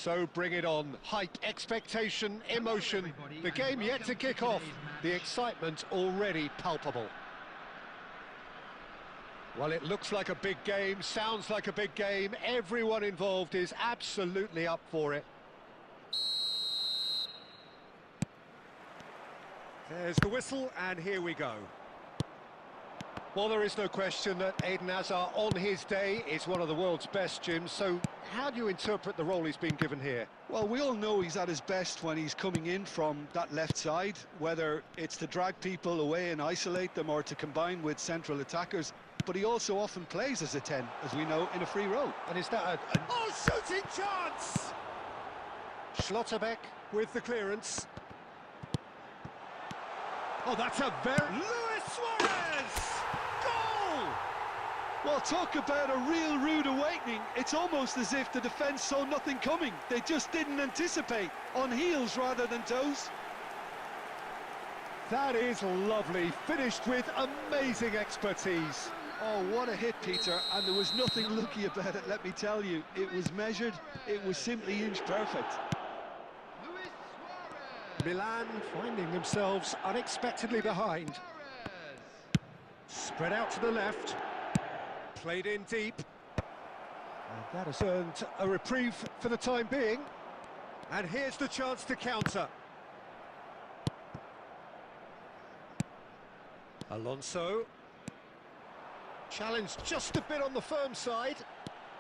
So bring it on. Hype, expectation, emotion. The game yet to kick off. The excitement already palpable. Well, it looks like a big game, sounds like a big game. Everyone involved is absolutely up for it. There's the whistle, and here we go. Well, there is no question that Eden Hazard, on his day, is one of the world's best, Jim. So how do you interpret the role he's been given here? Well, we all know he's at his best when he's coming in from that left side, whether it's to drag people away and isolate them or to combine with central attackers. But he also often plays as a 10, as we know, in a free role. And is that Oh, shooting chance! Schlotterbeck with the clearance. Oh, that's a very... Luis Suarez! Goal! Well, talk about a real rude awakening. It's almost as if the defence saw nothing coming. They just didn't anticipate, on heels rather than toes. That is lovely, finished with amazing expertise. Oh, what a hit, Peter, and there was nothing lucky about it, let me tell you. It was measured, it was simply inch perfect. Milan finding themselves unexpectedly behind. Spread out to the left. Played in deep. And that has earned a reprieve for the time being. And here's the chance to counter. Alonso. Challenged just a bit on the firm side.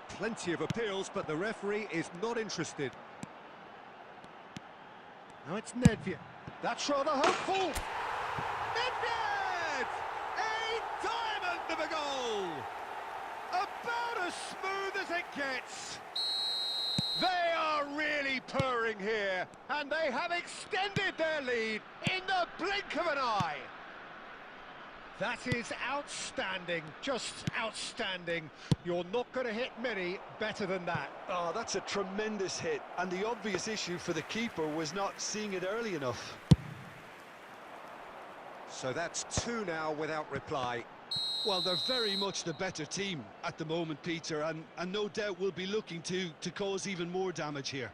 Plenty of appeals, but the referee is not interested. Now it's Nedved. That's rather hopeful. Nedved! A diamond of a goal! About as smooth as it gets. They are really purring here, and they have extended their lead in the blink of an eye. That is outstanding, just outstanding. You're not going to hit many better than that. Oh, that's a tremendous hit, and the obvious issue for the keeper was not seeing it early enough. So that's two now without reply. Well, they're very much the better team at the moment, Peter, and no doubt will be looking to cause even more damage here.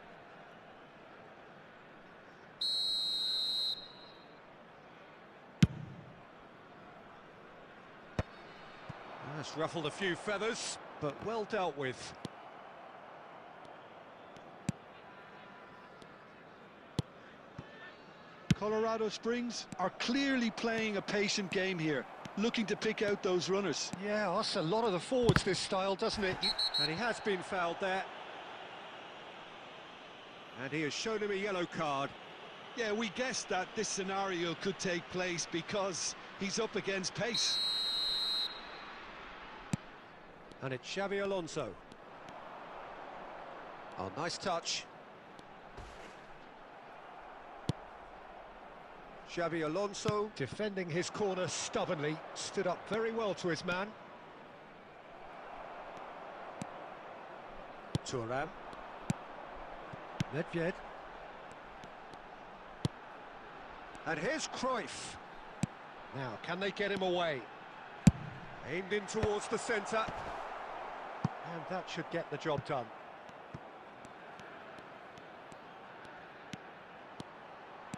That's ruffled a few feathers, but well dealt with. Colorado Springs are clearly playing a patient game here, looking to pick out those runners. Yeah, that's a lot of the forwards, this style, doesn't it? And he has been fouled there. And he has shown him a yellow card. Yeah, we guessed that this scenario could take place because he's up against pace. And it's Xabi Alonso. Oh, nice touch. Xabi Alonso defending his corner stubbornly, stood up very well to his man. Thuram. Nedved. And here's Cruyff. Now, can they get him away? Aimed in towards the centre. And that should get the job done.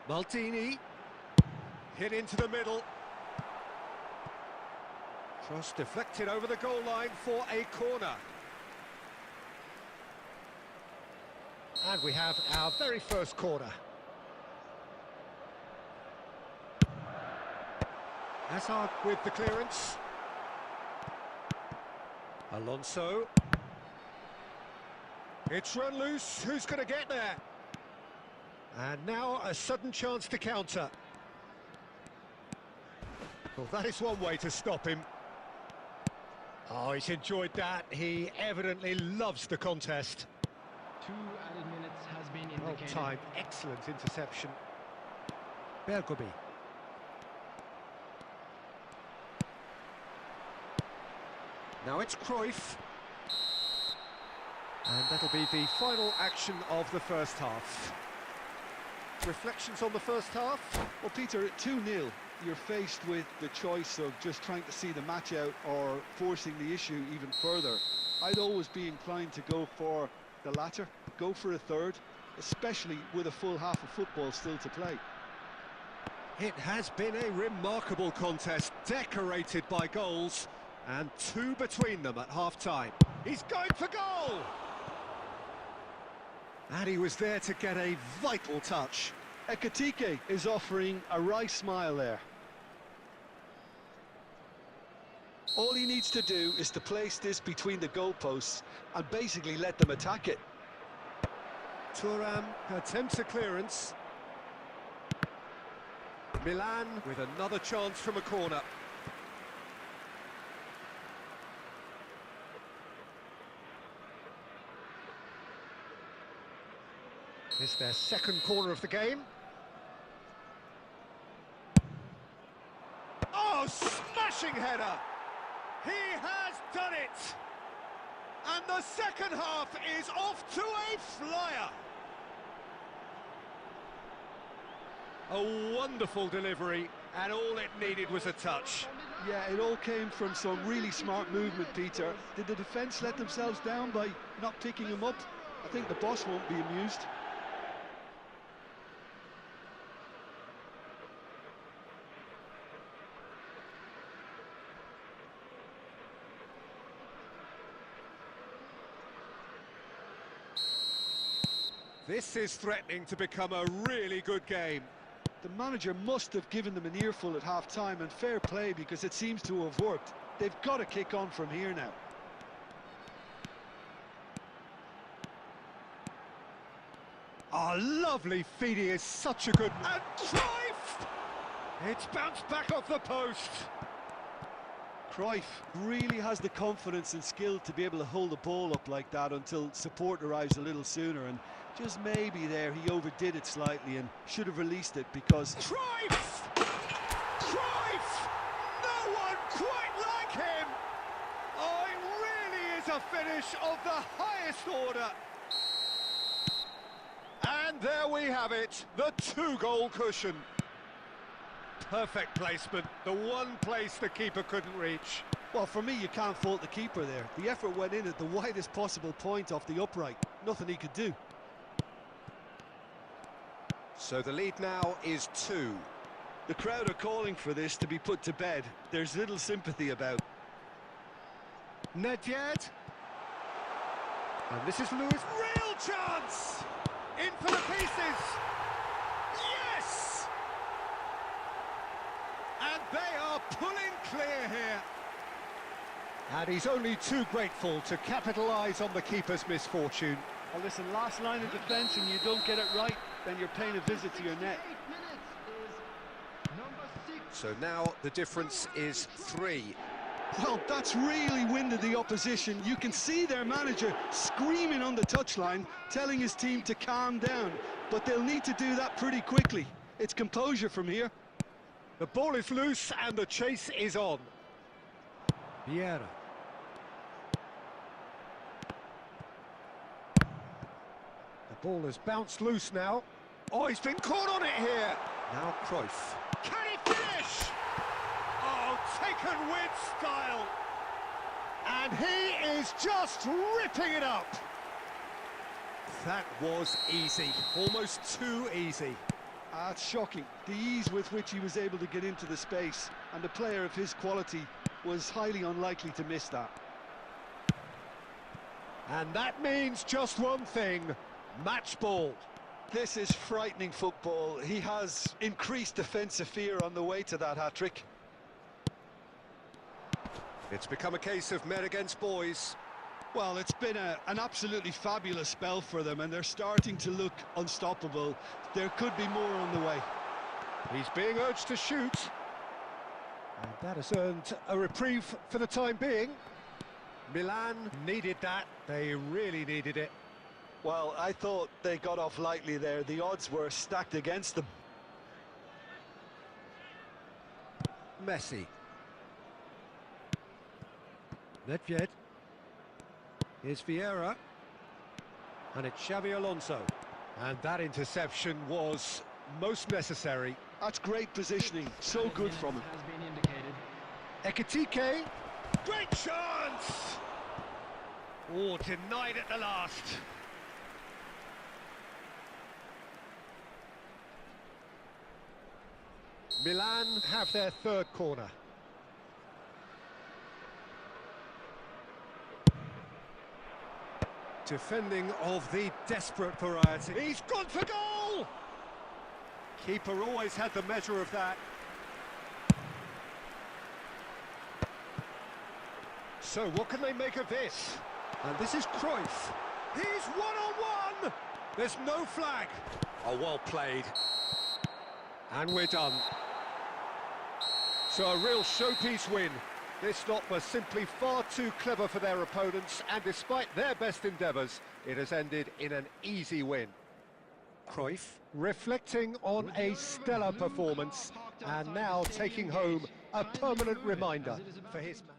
Maldini. Hit into the middle. Cross deflected over the goal line for a corner. And we have our very first corner. Hazard with the clearance. Alonso. It's run loose. Who's going to get there? And now a sudden chance to counter. Well, that is one way to stop him. Oh, he's enjoyed that. He evidently loves the contest. 2 added minutes has been indicated. Well timed, excellent interception. Bergobi. Now it's Cruyff. And that'll be the final action of the first half. Reflections on the first half? Well, Peter, at 2-0, you're faced with the choice of just trying to see the match out or forcing the issue even further. I'd always be inclined to go for the latter. go for a third, especially with a full half of football still to play. It has been a remarkable contest, decorated by goals, and 2 between them at half-time. He's going for goal! And he was there to get a vital touch. Ekitike is offering a wry smile there. All he needs to do is to place this between the goalposts and basically let them attack it. Thuram attempts a clearance. Milan with another chance from a corner. It's their second corner of the game. Oh, smashing header! He has done it! And the second half is off to a flyer! A wonderful delivery, and all it needed was a touch. Yeah, it all came from some really smart movement, Peter. Did the defence let themselves down by not picking him up? I think the boss won't be amused. This is threatening to become a really good game. The manager must have given them an earful at half-time, and fair play, because it seems to have worked. They've got to kick on from here now. Oh, lovely feed, he is such a good... And Cruyff! It's bounced back off the post. Cruyff really has the confidence and skill to be able to hold the ball up like that until support arrives a little sooner, and just maybe there he overdid it slightly and should have released it because... Cruyff! Cruyff! No one quite like him! Oh, it really is a finish of the highest order. And there we have it, the 2-goal cushion. Perfect placement, the one place the keeper couldn't reach. Well, for me, you can't fault the keeper there. The effort went in at the widest possible point off the upright. Nothing he could do. So the lead now is 2. The crowd are calling for this to be put to bed. There's little sympathy about. Nedved. And this is Lewis. Real chance! In for the pieces! Yes! And they are pulling clear here. And he's only too grateful to capitalise on the keeper's misfortune. Well, listen, last line of defence and you don't get it right, then you're paying a visit to your net. So now the difference is 3. Well, that's really winded the opposition. You can see their manager screaming on the touchline, telling his team to calm down. But they'll need to do that pretty quickly. It's composure from here. The ball is loose and the chase is on. Vieira. The ball has bounced loose now. Oh, he's been caught on it here. Now Cruyff. Can he finish? Oh, taken with style. And he is just ripping it up. That was easy, almost too easy. It's shocking, the ease with which he was able to get into the space, and a player of his quality was highly unlikely to miss that. And that means just one thing, match ball. This is frightening football. He has increased defensive fear on the way to that hat-trick. It's become a case of men against boys. Well, it's been an absolutely fabulous spell for them, and they're starting to look unstoppable. There could be more on the way. He's being urged to shoot. And that has earned a reprieve for the time being. Milan needed that. They really needed it. Well, I thought they got off lightly there. The odds were stacked against them. Messi. Nedved. Here's Vieira. And it's Xavi Alonso. And that interception was most necessary. That's great positioning. So good from him. Ekitike. Great chance! Oh, denied at the last. Milan have their third corner. Defending of the desperate variety. He's gone for goal! Keeper always had the measure of that. So what can they make of this? And this is Cruyff. He's one-on-one! There's no flag. Oh, well played. And we're done. So a real showpiece win. This lot was simply far too clever for their opponents, and despite their best endeavours, it has ended in an easy win. Cruyff reflecting on a stellar performance, and now taking home a permanent reminder for his man.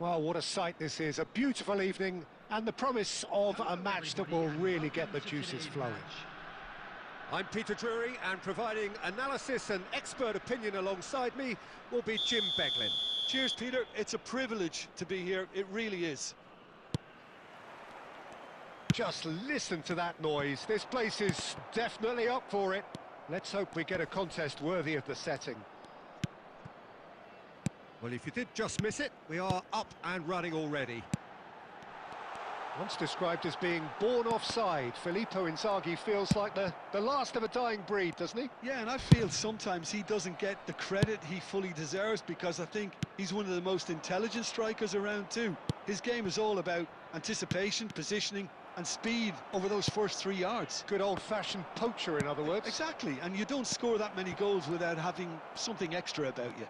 Well, what a sight this is. A beautiful evening and the promise of a match that will really get the juices flowing. I'm Peter Drury, and providing analysis and expert opinion alongside me will be Jim Beglin. Cheers, Peter. It's a privilege to be here. It really is. Just listen to that noise. This place is definitely up for it. Let's hope we get a contest worthy of the setting. Well, if you did just miss it, we are up and running already. Once described as being born offside, Filippo Inzaghi feels like the last of a dying breed, doesn't he? Yeah, and I feel sometimes he doesn't get the credit he fully deserves, because I think he's one of the most intelligent strikers around too. His game is all about anticipation, positioning and speed over those first 3 yards. Good old-fashioned poacher, in other words. Exactly, and you don't score that many goals without having something extra about you.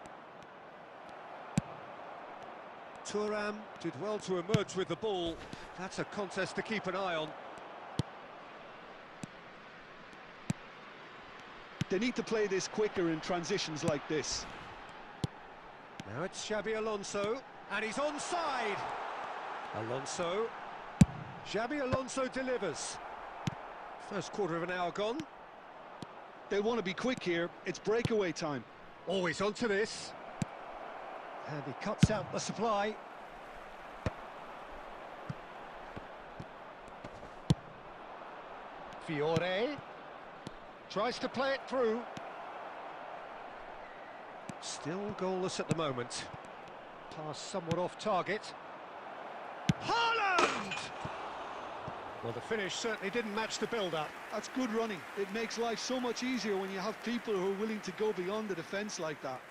Thuram did well to emerge with the ball. That's a contest to keep an eye on. They need to play this quicker in transitions like this. Now it's Xabi Alonso, and he's onside. Alonso. Xabi Alonso delivers. First quarter of an hour gone. They want to be quick here. It's breakaway time. Always onto this. And he cuts out the supply. Fiore tries to play it through. Still goalless at the moment. Pass somewhat off target. Haaland! Well, the finish certainly didn't match the build-up. That's good running. It makes life so much easier when you have people who are willing to go beyond the defence like that.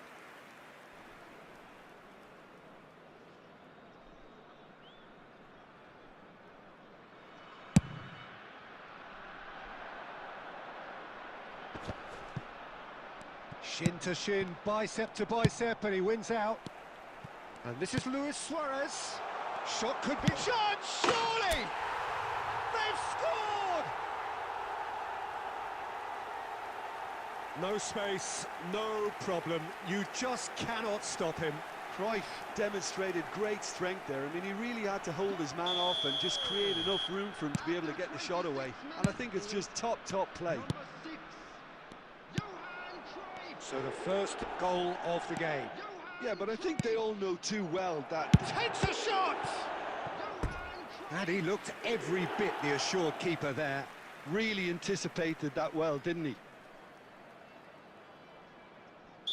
Shin to shin, bicep to bicep, and he wins out. And this is Luis Suarez. Shot could be shot, surely! They've scored! No space, no problem. You just cannot stop him. Cruyff demonstrated great strength there. I mean, he really had to hold his man off and just create enough room for him to be able to get the shot away. And I think it's just top play. So the first goal of the game. Yeah, but I think they all know too well that... Takes a shot! And he looked every bit the assured keeper there. Really anticipated that well, didn't he?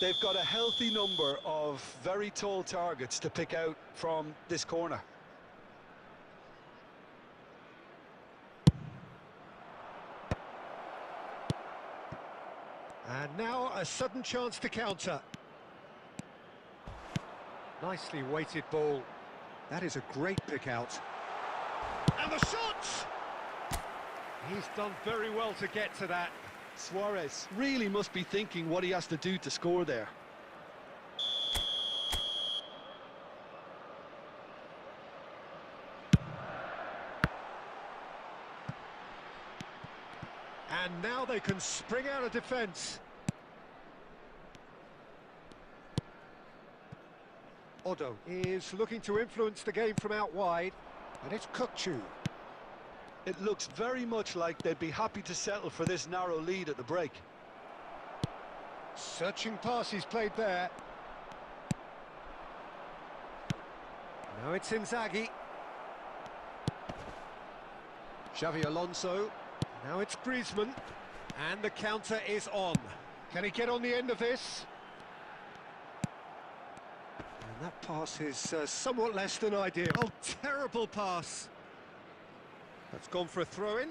They've got a healthy number of very tall targets to pick out from this corner. And now a sudden chance to counter. Nicely weighted ball. That is a great pick out. And the shot! He's done very well to get to that. Suarez really must be thinking what he has to do to score there. And now they can spring out of defence. Odo is looking to influence the game from out wide, and it's Kukçu. It looks very much like they'd be happy to settle for this narrow lead at the break. Searching pass he's played there. Now it's Inzaghi. Xabi Alonso. Now it's Griezmann. And the counter is on. Can he get on the end of this? And that pass is somewhat less than ideal. Oh, terrible pass. That's gone for a throw-in.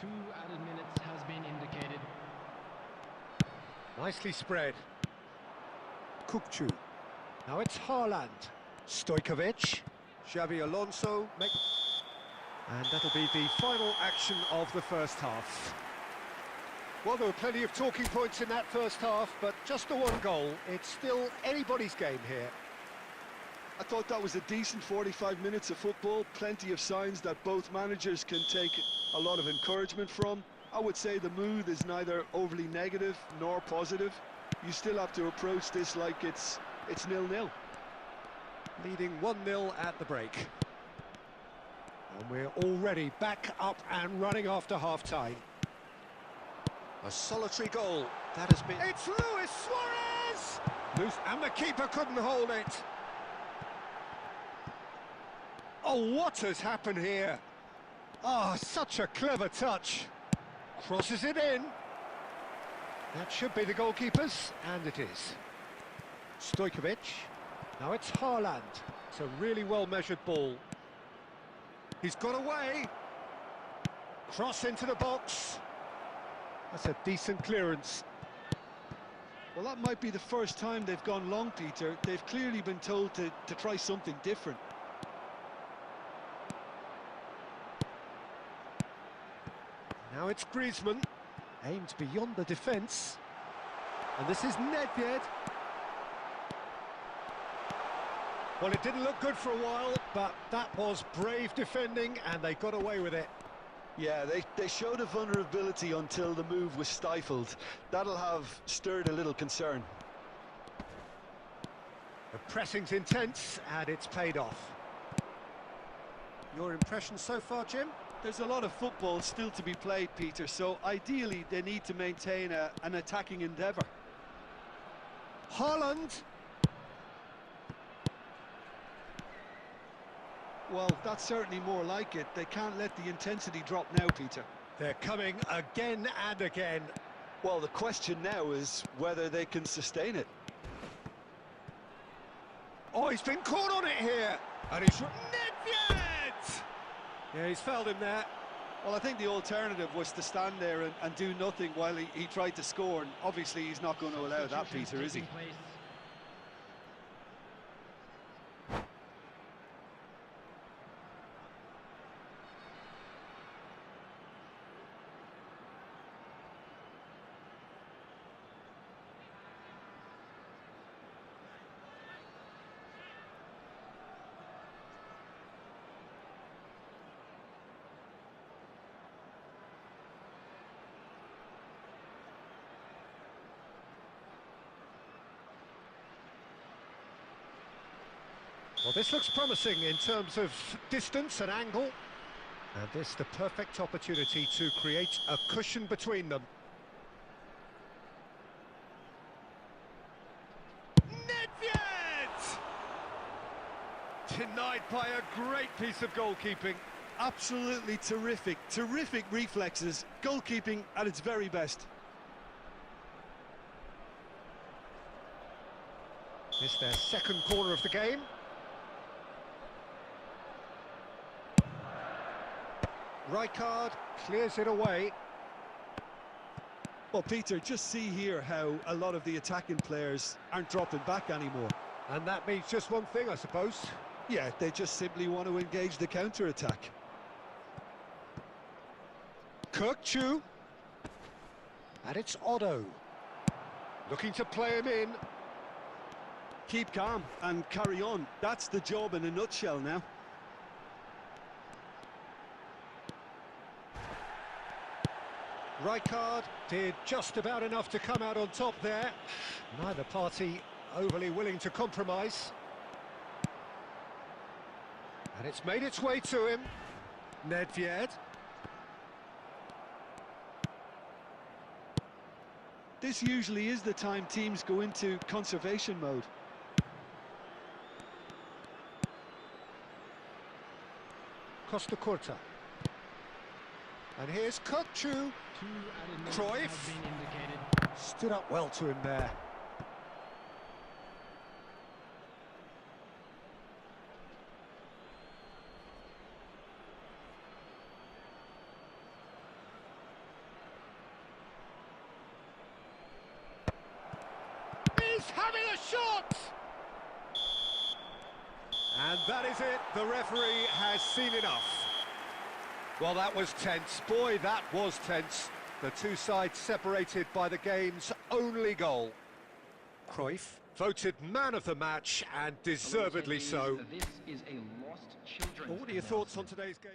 Two added minutes has been indicated. Nicely spread. Kukçu. Now it's Haaland. Stojkovic. Xabi Alonso. And that'll be the final action of the first half. Well, there were plenty of talking points in that first half, but just the one goal. It's still anybody's game here. I thought that was a decent 45 minutes of football, plenty of signs that both managers can take a lot of encouragement from. I would say the mood is neither overly negative nor positive. You still have to approach this like it's 0-0. Leading 1-0 at the break. And we're already back up and running after half-time. A solitary goal. That has been... It's Luis Suarez! Loose, and the keeper couldn't hold it. Oh, what has happened here? Ah, such a clever touch. Crosses it in. That should be the goalkeeper's, and it is. Stojkovic. Now it's Haaland. It's a really well-measured ball. He's got away. Cross into the box. That's a decent clearance. Well, that might be the first time they've gone long, Peter. They've clearly been told to try something different. Now it's Griezmann, aimed beyond the defence. And this is Nedved. Well, it didn't look good for a while, but that was brave defending, and they got away with it. Yeah, they showed a vulnerability until the move was stifled. That'll have stirred a little concern. The pressing's intense, and it's paid off. Your impression so far, Jim? There's a lot of football still to be played, Peter, so ideally they need to maintain an attacking endeavour. Haaland! Well, that's certainly more like it. They can't let the intensity drop now, Peter. They're coming again and again. Well, the question now is whether they can sustain it. Oh, he's been caught on it here! And he's... Nedved! Yeah, he's fouled him there. Well, I think the alternative was to stand there and do nothing while he tried to score, and obviously he's not going to allow that, Peter, is he? Well, this looks promising in terms of distance and angle. And this the perfect opportunity to create a cushion between them. Nedved! Denied by a great piece of goalkeeping. Absolutely terrific reflexes, goalkeeping at its very best. It's their second corner of the game. Rijkaard clears it away. Well, Peter, just see here how a lot of the attacking players aren't dropping back anymore. And that means just one thing, I suppose. Yeah, they just simply want to engage the counter-attack. Kirkchu. And it's Otto. Looking to play him in. Keep calm and carry on. That's the job in a nutshell now. Rijkaard did just about enough to come out on top there. Neither party overly willing to compromise. And it's made its way to him. Nedved. This usually is the time teams go into conservation mode. Costa Curta. And here's Kirkchu. Cruyff stood up well to him there. He's having a shot! And that is it. The referee has seen enough. Well, that was tense. Boy, that was tense. The two sides separated by the game's only goal. Cruyff Voted man of the match, and deservedly so. This is a lost children's Well, what are your thoughts on today's game?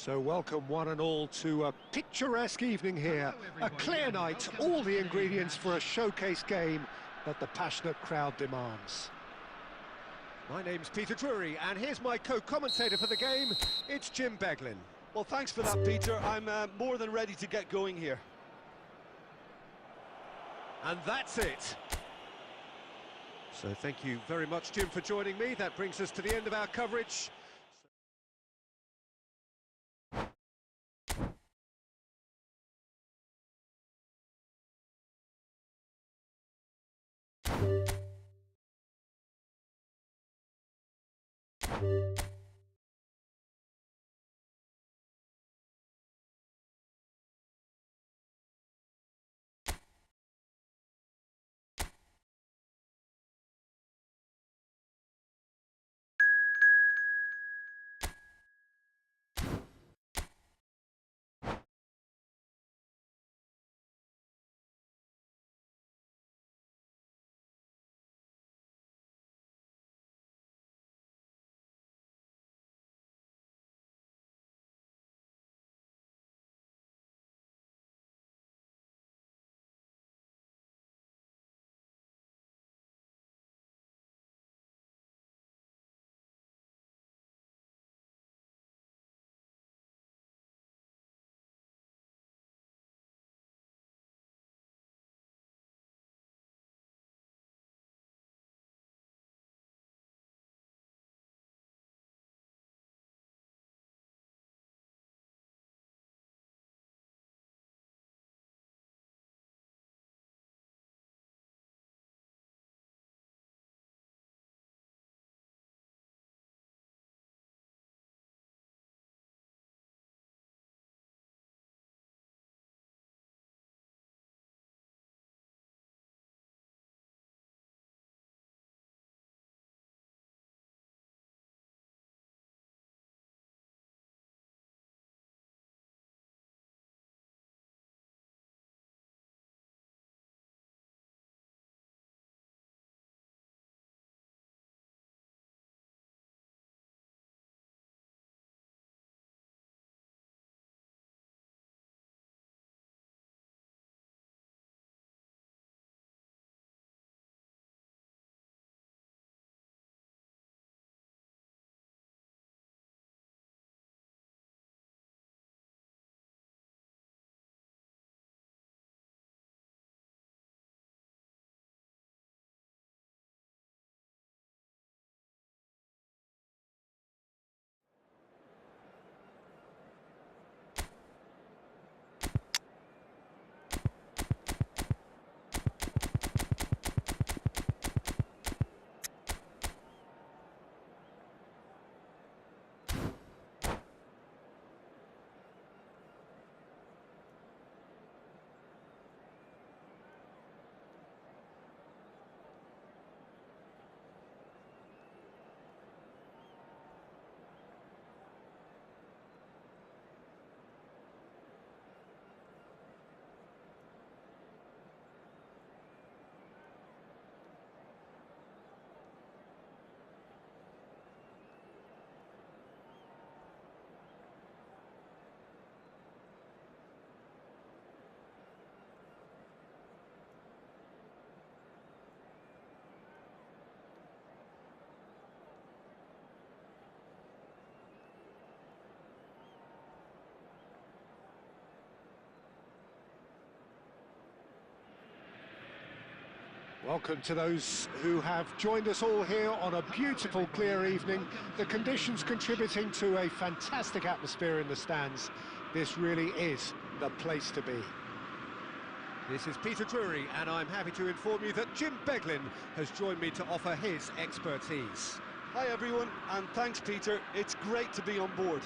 So welcome one and all to a picturesque evening here, a clear night, all the ingredients for a showcase game that the passionate crowd demands. My name's Peter Drury, and here's my co-commentator for the game, it's Jim Beglin. Well, thanks for that, Peter. I'm more than ready to get going here. And that's it. So thank you very much, Jim, for joining me. That brings us to the end of our coverage. Welcome to those who have joined us all here on a beautiful, clear evening. The conditions contributing to a fantastic atmosphere in the stands. This really is the place to be. This is Peter Drury, and I'm happy to inform you that Jim Beglin has joined me to offer his expertise. Hi everyone, and thanks Peter, it's great to be on board.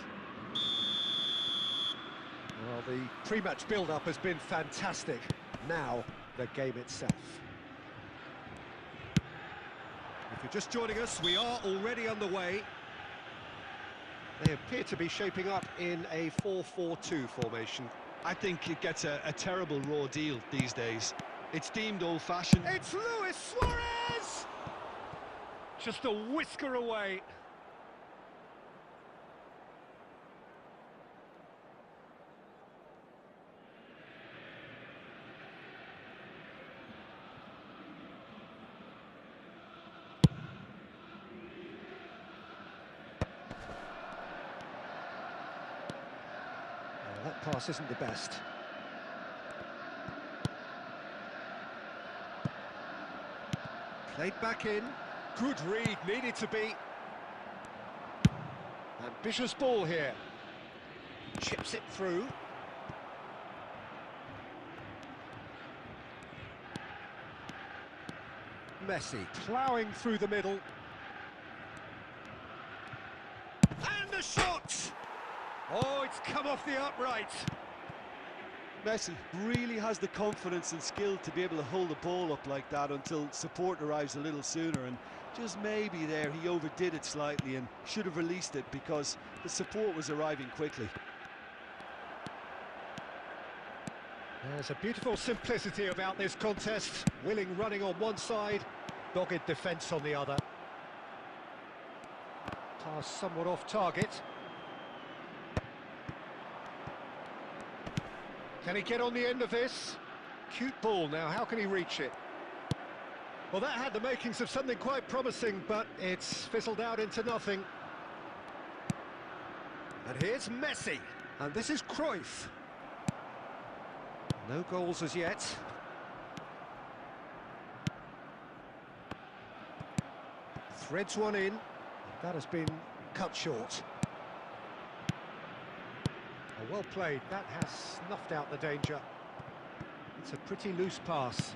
Well, the pre-match build-up has been fantastic. Now, the game itself. If you're just joining us, we are already underway. They appear to be shaping up in a 4-4-2 formation. I think it gets a terrible raw deal these days. It's deemed old-fashioned. It's Luis Suarez! Just a whisker away. That pass isn't the best. Played back in. Good read, needed to be. Ambitious ball here. Chips it through. Messi ploughing through the middle. And a shot! Oh, it's come off the upright. Messi really has the confidence and skill to be able to hold the ball up like that until support arrives a little sooner, and just maybe there he overdid it slightly and should have released it because the support was arriving quickly. There's a beautiful simplicity about this contest. Willing running on one side, dogged defence on the other. Pass somewhat off target. Can he get on the end of this? Cute ball now, how can he reach it? Well, that had the makings of something quite promising, but it's fizzled out into nothing. And here's Messi, and this is Cruyff. No goals as yet. Threads one in, that has been cut short. Well played, that has snuffed out the danger. It's a pretty loose pass.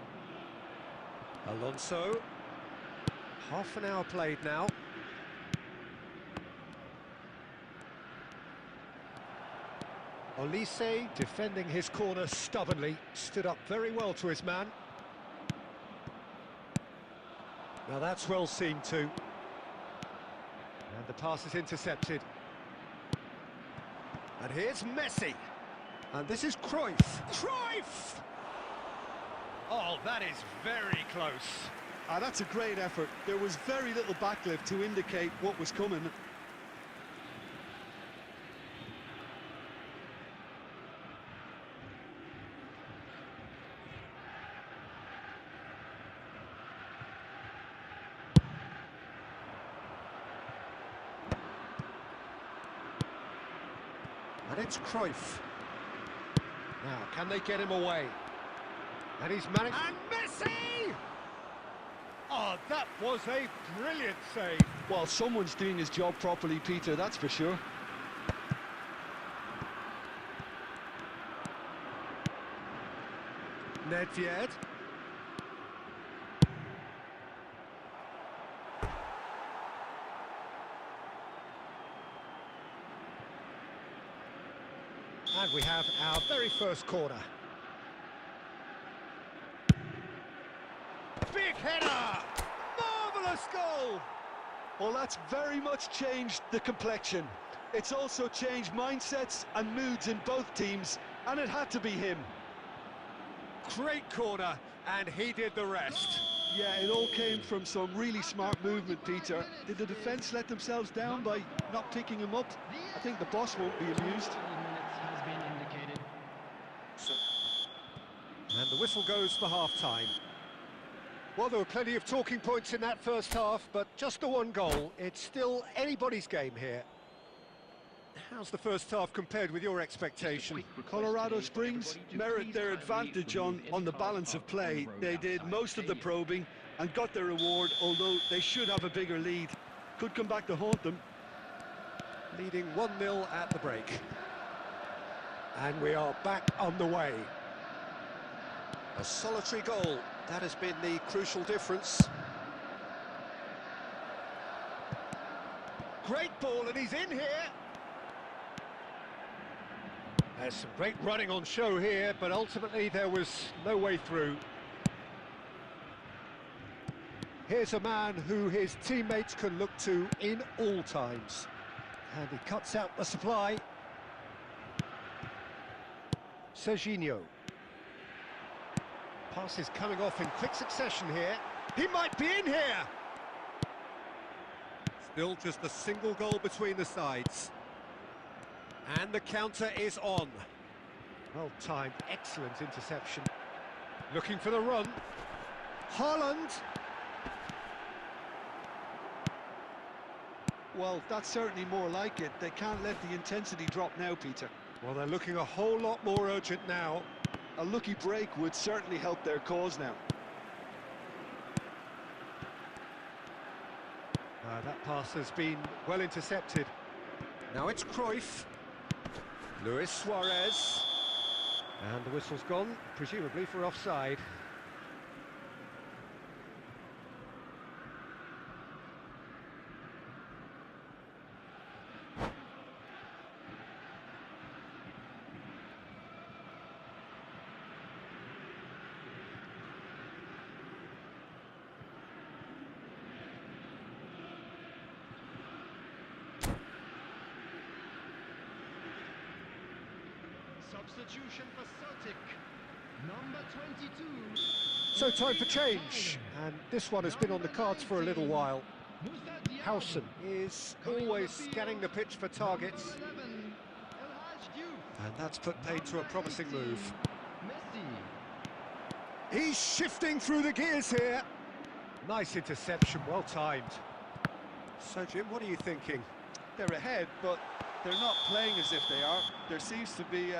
Alonso. Half an hour played now. Olise, defending his corner stubbornly, stood up very well to his man. Now that's well seen too. And the pass is intercepted. And here's Messi. And this is Cruyff. Cruyff! Oh, that is very close. That's a great effort. There was very little backlift to indicate what was coming. And it's Cruyff. Now, can they get him away? And he's managed... And Messi! Oh, that was a brilliant save. Well, someone's doing his job properly, Peter, that's for sure. Nedved. And we have our very first corner. Big header! Marvellous goal! Well, that's very much changed the complexion. It's also changed mindsets and moods in both teams, and it had to be him. Great corner, and he did the rest. Yeah, it all came from some really smart movement, Peter. Did the defence let themselves down by not picking him up? I think the boss won't be amused. And the whistle goes for half-time. Well, there were plenty of talking points in that first half, but just the one goal. It's still anybody's game here. how's the first half compared with your expectation? Colorado Springs merit their advantage on the balance of play. They did most of the probing and got their reward, although they should have a bigger lead. Could come back to haunt them. Leading 1-0 at the break. And we are back on the way. A solitary goal, that has been the crucial difference. Great ball, and he's in here. There's some great running on show here, but ultimately there was no way through. Here's a man who his teammates can look to in all times. And he cuts out the supply. Serginho. Pass is coming off in quick succession here. He might be in here! Still just a single goal between the sides. And the counter is on. Well timed, excellent interception. Looking for the run. Haaland. Well, that's certainly more like it. They can't let the intensity drop now, Peter. Well, they're looking a whole lot more urgent now. A lucky break would certainly help their cause now. That pass has been well intercepted. Now it's Cruyff. Luis Suarez. And the whistle's gone, presumably for offside. Substitution for Celtic, number 22. So time for change, and this one has been on the cards for a little while. Howson is always scanning the pitch for targets. And that's put paid to a promising move. He's shifting through the gears here. Nice interception, well timed. So Jim, what are you thinking? They're ahead, but they're not playing as if they are. There seems to be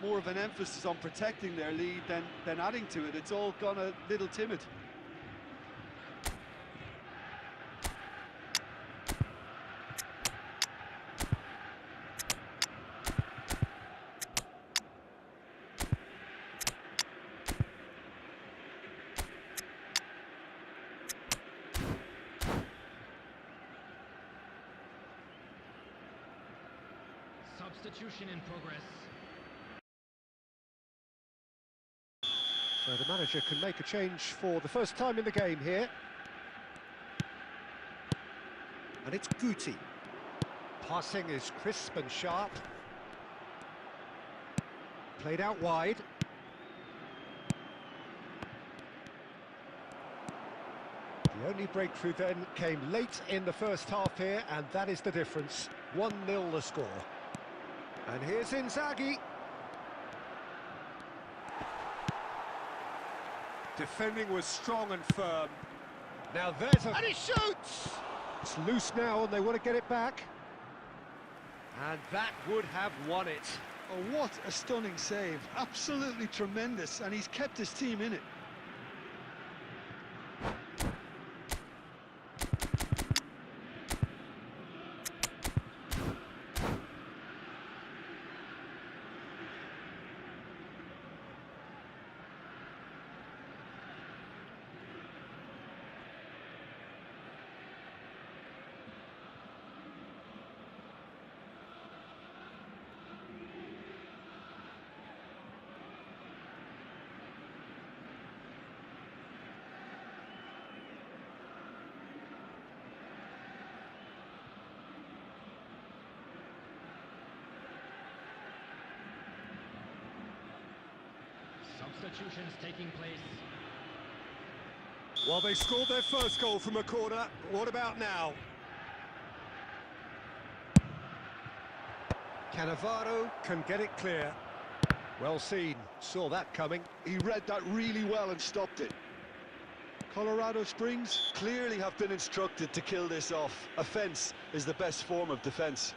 more of an emphasis on protecting their lead than adding to it. It's all gone a little timid. Substitution in progress. So the manager can make a change for the first time in the game here. And it's Guti. Passing is crisp and sharp. Played out wide. The only breakthrough then came late in the first half here, and that is the difference. 1-0 the score. And here's Inzaghi. Defending was strong and firm. Now there's a... And he shoots! It's loose now and they want to get it back. And that would have won it. Oh, what a stunning save. Absolutely tremendous, and he's kept his team in it. Substitutions taking place. Well, they scored their first goal from a corner. What about now? Cannavaro can get it clear. Well seen, saw that coming. He read that really well and stopped it. Colorado Springs clearly have been instructed to kill this off. Offence is the best form of defence.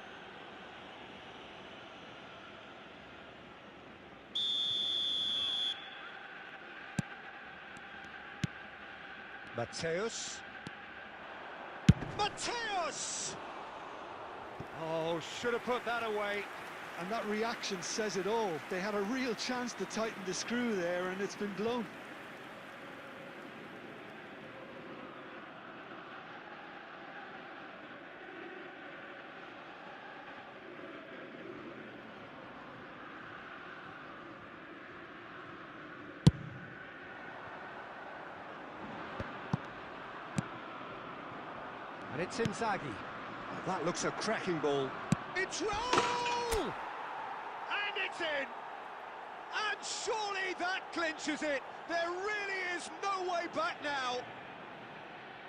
Mateus. Mateus! Oh, should have put that away. And that reaction says it all. They had a real chance to tighten the screw there, and it's been blown. And it's Inzaghi. Oh, that looks a cracking ball. It's roll! And it's in! And surely that clinches it. There really is no way back now.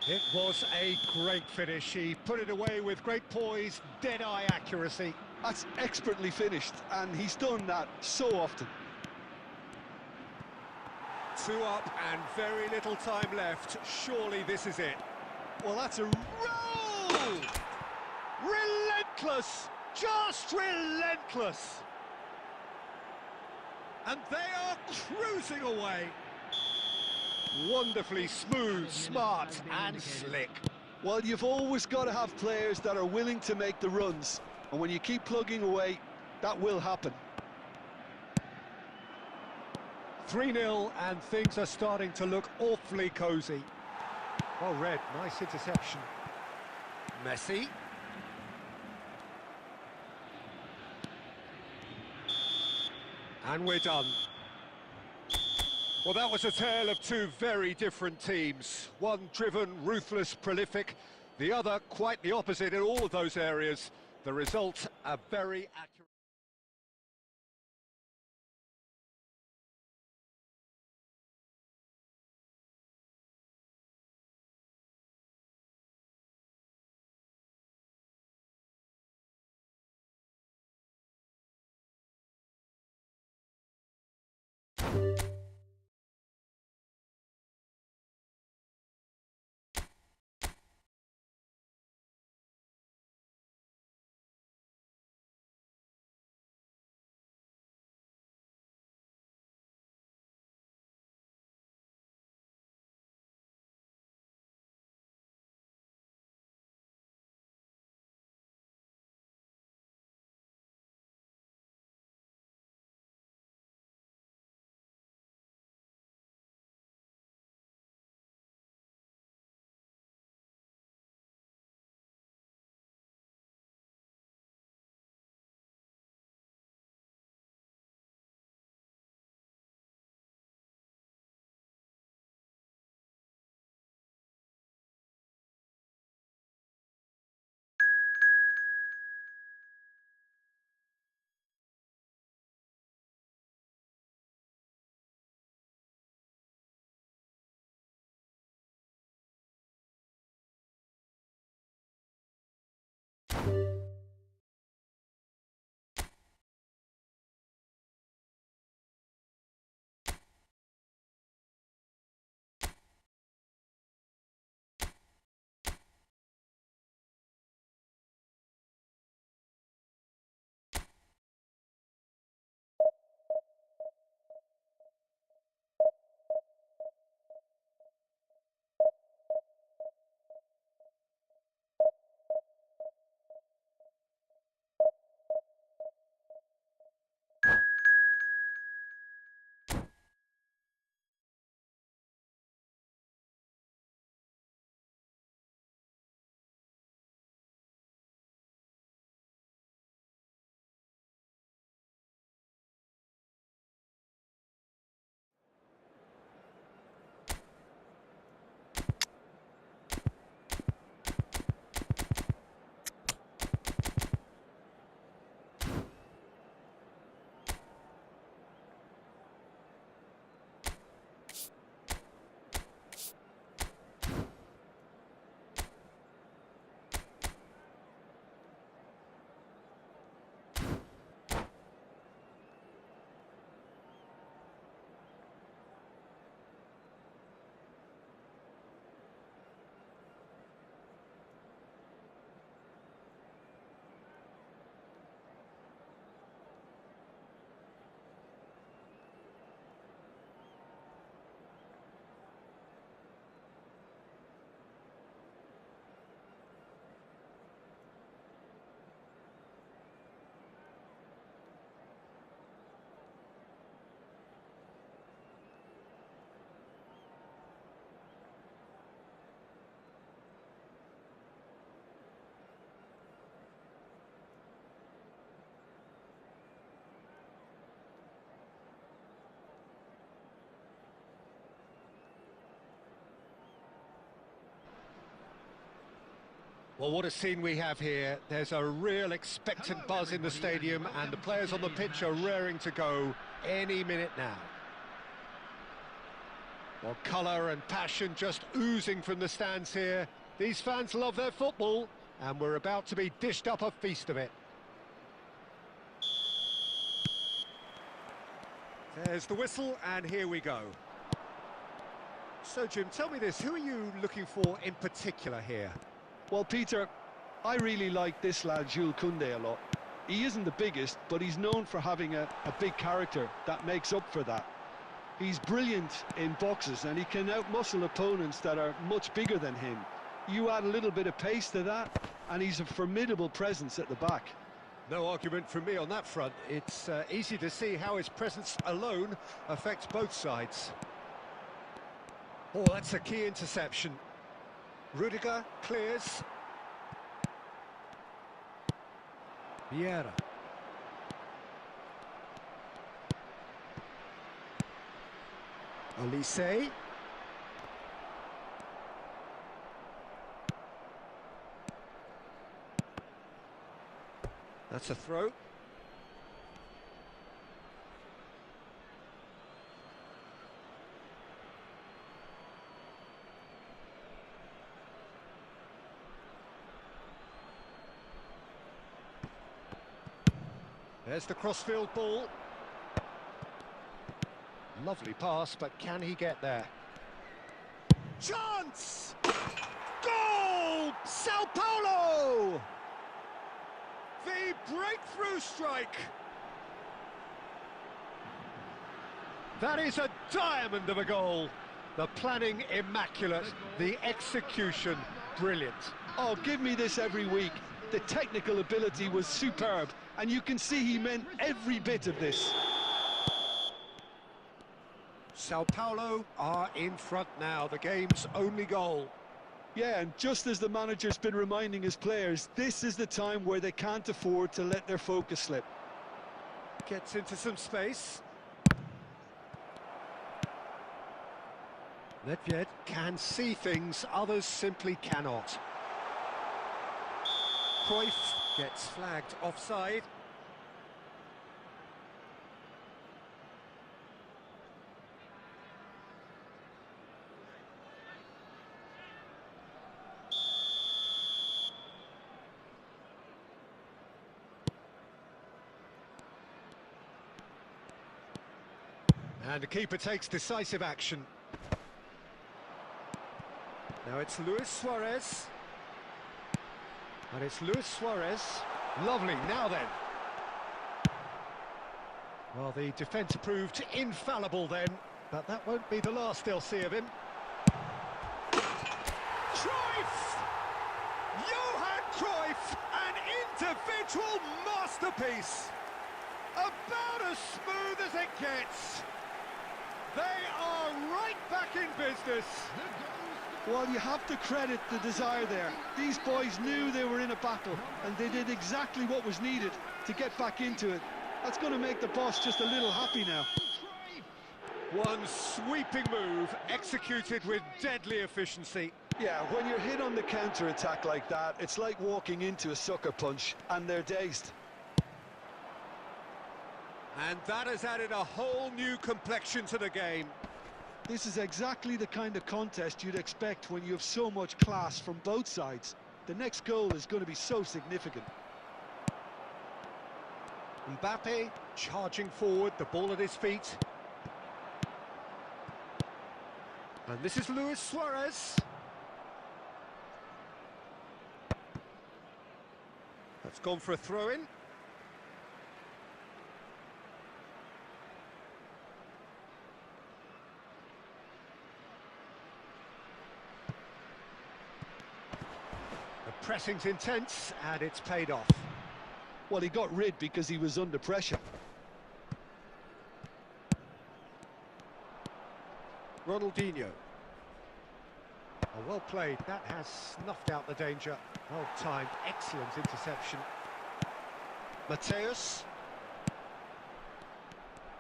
It was a great finish. He put it away with great poise, dead-eye accuracy. That's expertly finished, and he's done that so often. 2 up and very little time left. Surely this is it. Well, that's a roll! Relentless! Just relentless! And they are cruising away. Wonderfully smooth, smart and slick. Well, you've always got to have players that are willing to make the runs, and when you keep plugging away, that will happen. 3-0 and things are starting to look awfully cosy. Well read, nice interception. Messi. And we're done. Well, that was a tale of two very different teams. One driven, ruthless, prolific. The other quite the opposite in all of those areas. The result, a very accurate... Well, what a scene we have here. There's a real expectant buzz in the stadium, and the players on the pitch are raring to go any minute now. Well, colour and passion just oozing from the stands here. These fans love their football, and we're about to be dished up a feast of it. There's the whistle, and here we go. So, Jim, tell me this, who are you looking for in particular here? Well, Peter, I really like this lad, Jules Koundé, a lot. He isn't the biggest, but he's known for having a big character that makes up for that. He's brilliant in boxes, and he can outmuscle opponents that are much bigger than him. You add a little bit of pace to that, and he's a formidable presence at the back. No argument from me on that front. It's easy to see how his presence alone affects both sides. Oh, that's a key interception. Rudiger clears. Vieira. Olise. That's a throw. There's the crossfield ball. Lovely pass, but can he get there? Chance! Goal! Sao Paulo! The breakthrough strike! That is a diamond of a goal. The planning immaculate, the execution brilliant. Oh, give me this every week. The technical ability was superb, and you can see he meant every bit of this. Sao Paulo are in front now, the game's only goal. Yeah, and just as the manager's been reminding his players, this is the time where they can't afford to let their focus slip. Gets into some space. Nedved can see things others simply cannot. Cruyff gets flagged offside. And the keeper takes decisive action. Now it's Luis Suarez. And it's Luis Suarez. Lovely, now then. Well, the defence proved infallible then, but that won't be the last they'll see of him. Cruyff! Johan Cruyff! An individual masterpiece! About as smooth as it gets. They are right back in business. Well, you have to credit the desire there. These boys knew they were in a battle, and they did exactly what was needed to get back into it. That's going to make the boss just a little happy now. One sweeping move, executed with deadly efficiency. Yeah, when you're hit on the counter-attack like that, it's like walking into a sucker punch, and they're dazed. And that has added a whole new complexion to the game. This is exactly the kind of contest you'd expect when you have so much class from both sides. The next goal is going to be so significant. Mbappe charging forward, the ball at his feet. And this is Luis Suarez. That's gone for a throw-in. Pressing's intense, and it's paid off. Well, he got rid because he was under pressure. Ronaldinho. Oh, well played. That has snuffed out the danger. Well timed, excellent interception. Mateus.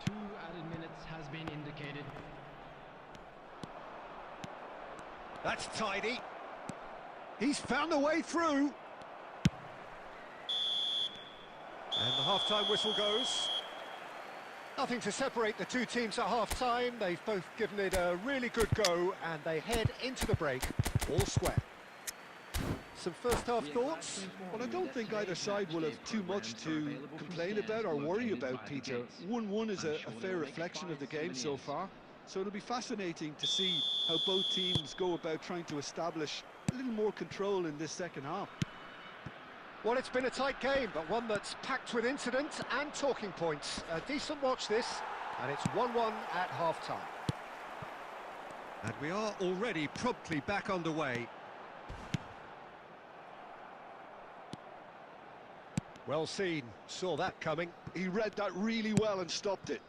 2 added minutes has been indicated. That's tidy. He's found a way through. And the half-time whistle goes. Nothing to separate the two teams at half-time. They've both given it a really good go, and they head into the break all square. Some first-half thoughts? Well, I don't think either side will have too much to complain about or worry about, Peter. 1-1 is a fair reflection of the game so far, so it'll be fascinating to see how both teams go about trying to establish a little more control in this second half. Well, it's been a tight game, but one that's packed with incident and talking points. A decent watch this, and it's 1-1 at half-time. And we are already promptly back underway. Well seen, saw that coming. He read that really well and stopped it.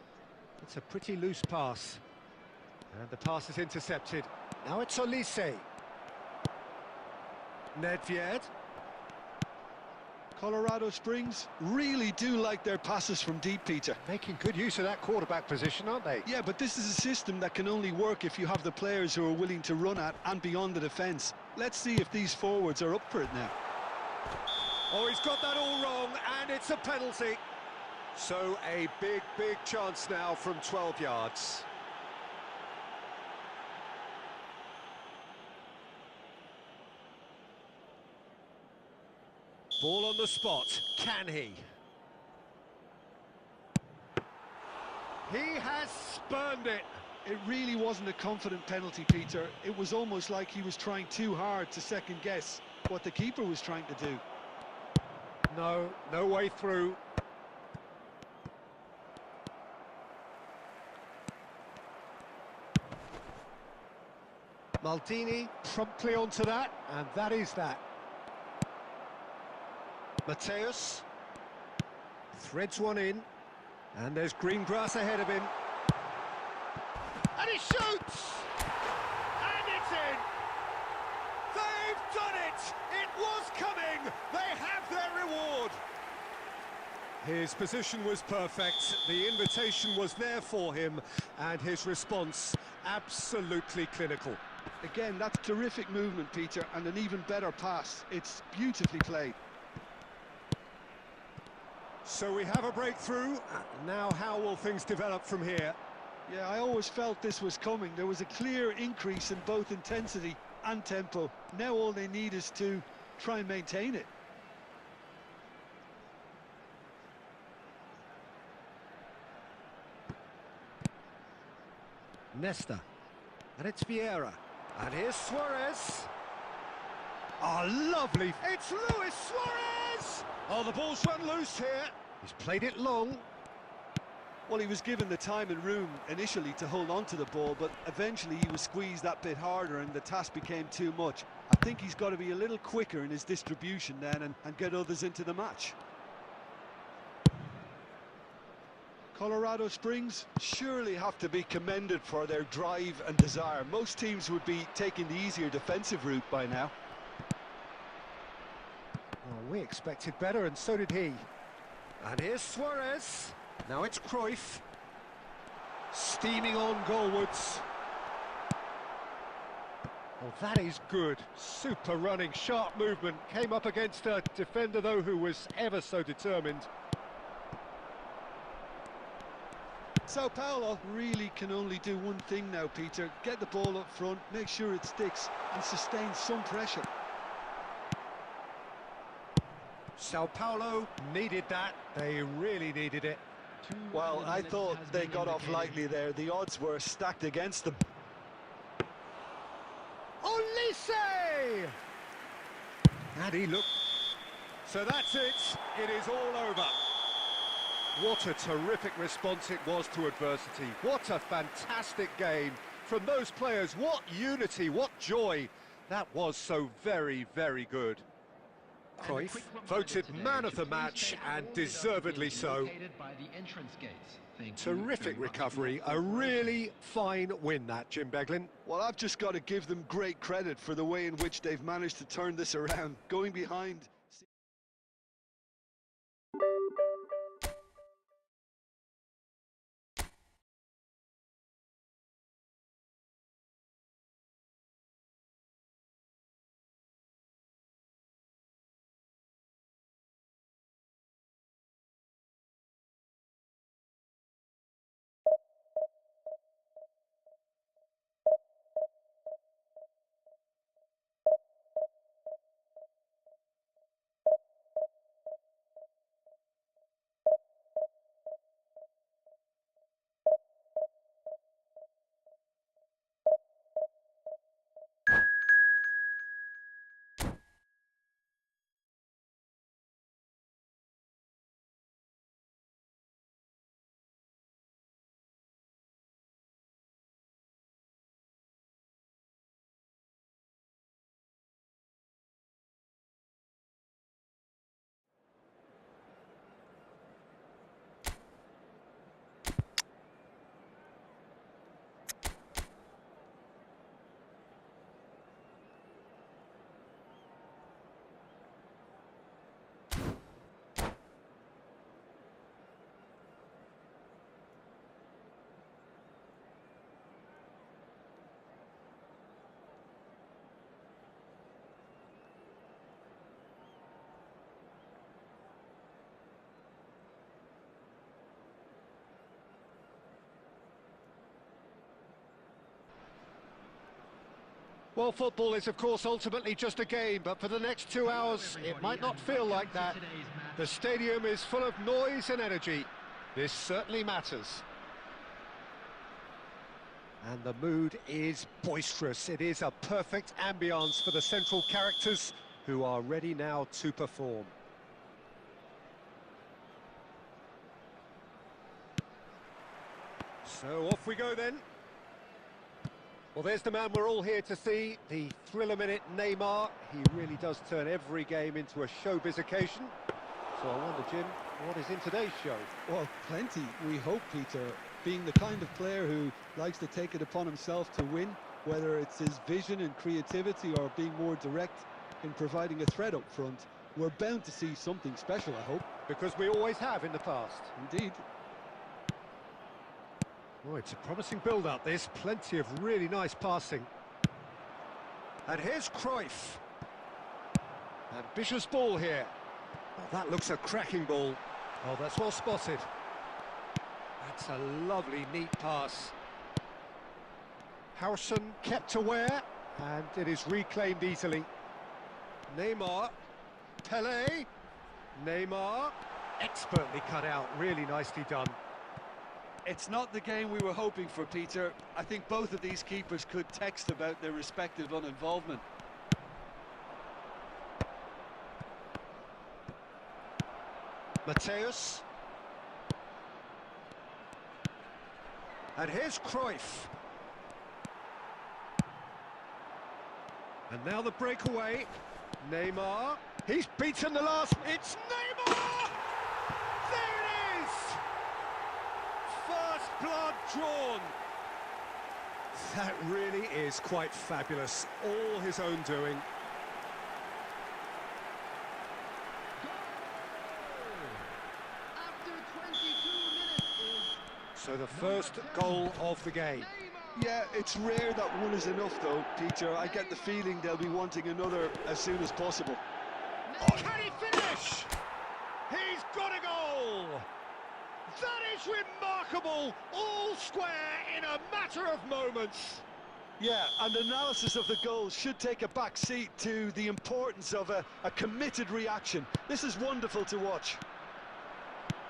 It's a pretty loose pass. And the pass is intercepted. Now it's Olise. Nedved. Colorado Springs really do like their passes from deep, Peter. Making good use of that quarterback position, aren't they? Yeah, but this is a system that can only work if you have the players who are willing to run at and beyond the defence. Let's see if these forwards are up for it now. Oh, he's got that all wrong, and it's a penalty. So a big chance now from 12 yards. Ball on the spot, can he? He has spurned it. It really wasn't a confident penalty, Peter. It was almost like he was trying too hard to second-guess what the keeper was trying to do. No way through. Maldini promptly onto that, and that is that. Mateus threads one in, and there's green grass ahead of him. And he shoots! And it's in! They've done it! It was coming! They have their reward! His position was perfect, the invitation was there for him, and his response absolutely clinical. Again, that's terrific movement, Peter, and an even better pass. It's beautifully played. So we have a breakthrough. Now how will things develop from here? Yeah, I always felt this was coming. There was a clear increase in both intensity and tempo. Now all they need is to try and maintain it. Nesta. And it's Vieira. And here's Suarez. Oh, lovely. It's Luis Suarez! Oh, the ball's run loose here. He's played it long. Well, he was given the time and room initially to hold on to the ball, but eventually he was squeezed that bit harder and the task became too much. I think he's got to be a little quicker in his distribution then and get others into the match. Colorado Springs surely have to be commended for their drive and desire. Most teams would be taking the easier defensive route by now. Oh, we expected better, and so did he. And here's Suarez. Now it's Cruyff. Steaming on goalwards. Oh, that is good. Super running, sharp movement. Came up against a defender, though, who was ever so determined. Sao Paulo really can only do one thing now, Peter. Get the ball up front, make sure it sticks, and sustain some pressure. Sao Paulo needed that. They really needed it. Well, I thought they got off lightly there. The odds were stacked against them. Olise! And he looked. So that's it. It is all over. What a terrific response it was to adversity. What a fantastic game from those players. What unity, what joy. That was so very good. Cruyff voted man of the match, and deservedly so. Terrific recovery, a really fine win that, Jim Beglin. Well, I've just got to give them great credit for the way in which they've managed to turn this around. Going behind Well, football is, of course, ultimately just a game, but for the next 2 hours, it might not feel like that. The stadium is full of noise and energy. This certainly matters. And the mood is boisterous. It is a perfect ambience for the central characters who are ready now to perform. So off we go then. Well, there's the man we're all here to see, the thriller-minute Neymar. He really does turn every game into a showbiz occasion. So I wonder, Jim, what is in today's show? Well, plenty, we hope, Peter. Being the kind of player who likes to take it upon himself to win, whether it's his vision and creativity or being more direct in providing a threat up front, we're bound to see something special, I hope. Because we always have in the past. Indeed. Oh, it's a promising build-up, this. Plenty of really nice passing. And here's Cruyff. Ambitious ball here. Oh, that looks a cracking ball. Oh, that's well spotted. That's a lovely, neat pass. Howson kept aware, and it is reclaimed easily. Neymar. Pelé. Neymar. Expertly cut out, really nicely done. It's not the game we were hoping for, Peter. I think both of these keepers could text about their respective uninvolvement. Mateus. And here's Cruyff. And now the breakaway. Neymar. He's beaten the last. It's Neymar! There it is! First blood drawn. That really is quite fabulous. All his own doing. After 22 minutes So the first goal of the game. Yeah, it's rare that one is enough, though, Peter. I get the feeling they'll be wanting another as soon as possible. Oh, can he finish? He's got a goal! That is remarkable! All square in a matter of moments. Yeah, and analysis of the goal should take a back seat to the importance of a committed reaction. This is wonderful to watch.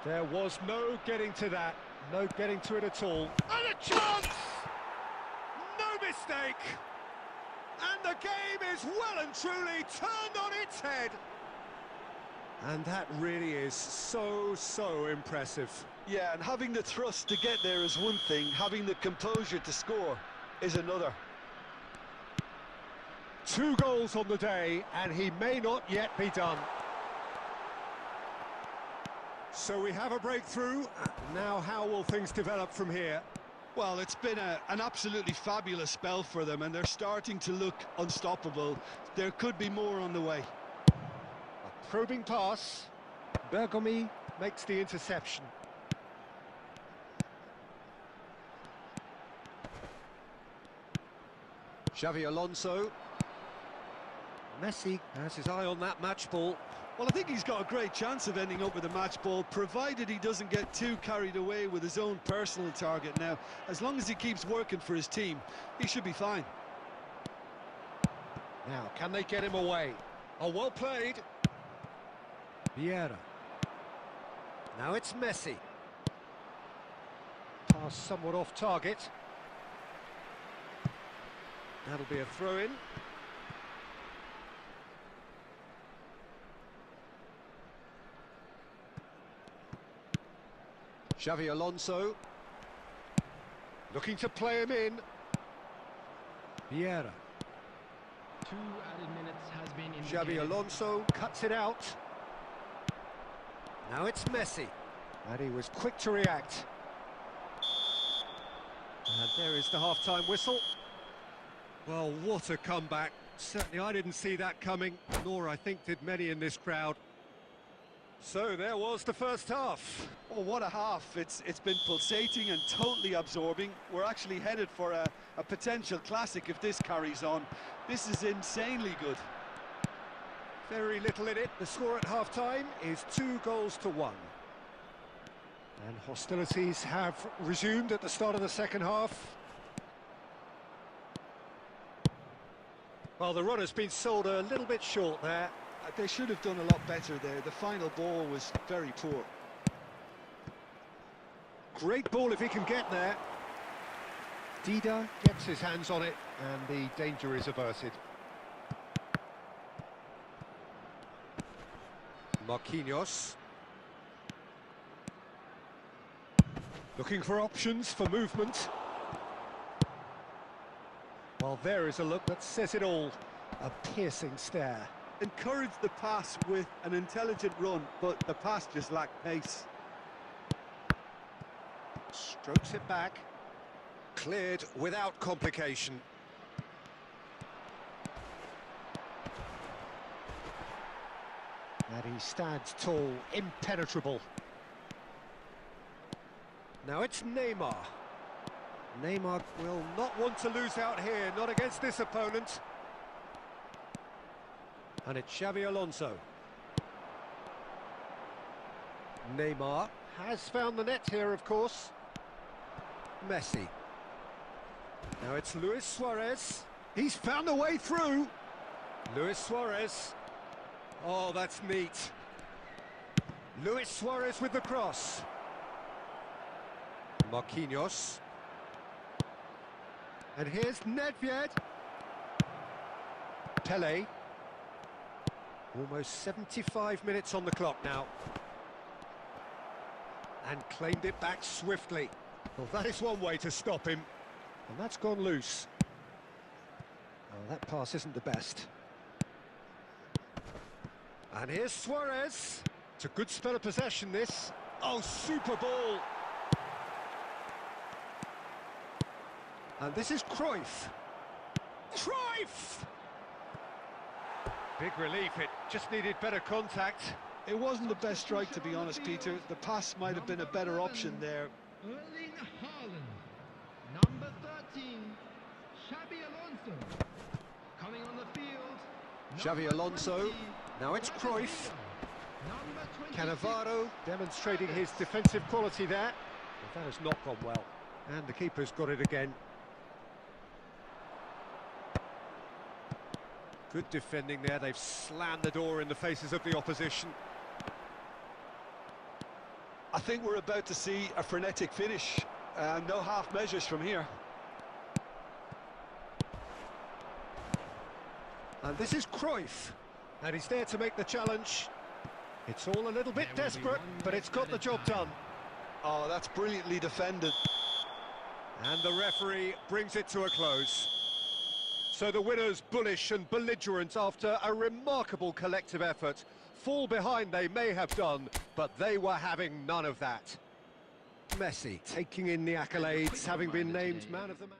There was no getting to that. No getting to it at all. And a chance! No mistake! And the game is well and truly turned on its head. And that really is so impressive. Yeah, and having the thrust to get there is one thing, having the composure to score is another. 2 goals on the day, and he may not yet be done. So we have a breakthrough. Now how will things develop from here? Well, it's been an absolutely fabulous spell for them, and they're starting to look unstoppable. There could be more on the way. A probing pass. Bergomi makes the interception. Xavi Alonso. Messi has his eye on that match ball. Well, I think he's got a great chance of ending up with a match ball, provided he doesn't get too carried away with his own personal target now. As long as he keeps working for his team, he should be fine. Now, can they get him away? Oh, well played. Vieira. Now it's Messi. Pass somewhat off target. That'll be a throw-in. Xavi Alonso. Looking to play him in. Vieira. 2 added minutes has been Xavi indicated. Alonso cuts it out. Now it's Messi. And he was quick to react. And there is the half-time whistle. Well, what a comeback. Certainly I didn't see that coming, nor I think did many in this crowd. So there was the first half. Oh, what a half. It's been pulsating and totally absorbing. We're actually headed for a potential classic if this carries on. This is insanely good. Very little in it. The score at half-time is 2-1. And hostilities have resumed at the start of the second half. Well, the run has been sold a little bit short there. They should have done a lot better there. The final ball was very poor. Great ball if he can get there. Dida gets his hands on it, and the danger is averted. Marquinhos. Looking for options for movement. Well, there is a look that says it all. A piercing stare. Encouraged the pass with an intelligent run, but the pass just lacked pace. Strokes it back. Cleared without complication. And he stands tall, impenetrable. Now it's Neymar. Neymar will not want to lose out here, not against this opponent. And it's Xavi Alonso. Neymar has found the net here, of course. Messi. Now it's Luis Suarez. He's found a way through. Luis Suarez. Oh, that's neat. Luis Suarez with the cross. Marquinhos. And here's Nedved. Pelé. Almost 75 minutes on the clock now. And claimed it back swiftly. Well, that is one way to stop him. And that's gone loose. Oh, that pass isn't the best. And here's Suarez. It's a good spell of possession, this. Oh, super ball. And this is Cruyff. Cruyff! Big relief, it just needed better contact. It wasn't the best strike, to be honest, Peter. The pass might have been a better option there. Erling Haaland. Number 13, Xabi Alonso. Coming on the field. Xavi Alonso. Now it's Cruyff. Cannavaro demonstrating his defensive quality there. But that has not gone well. And the keeper's got it again. Good defending there. They've slammed the door in the faces of the opposition. I think we're about to see a frenetic finish. No half measures from here. And this is Cruyff. And he's there to make the challenge. It's all a little bit desperate, but it's got the job done. Oh, that's brilliantly defended. And the referee brings it to a close. So the winners, bullish and belligerent after a remarkable collective effort. Fall behind they may have done, but they were having none of that. Messi taking in the accolades, having been named man of the match.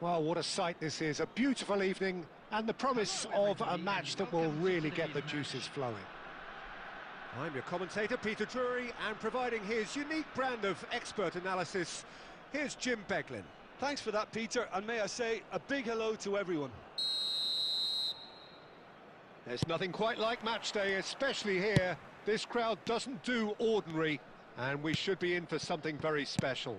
Well, what a sight this is. A beautiful evening and the promise of a match that will really get the juices flowing. I'm your commentator, Peter Drury, and providing his unique brand of expert analysis, here's Jim Beglin. Thanks for that, Peter, and may I say a big hello to everyone. There's nothing quite like match day, especially here. This crowd doesn't do ordinary, and we should be in for something very special.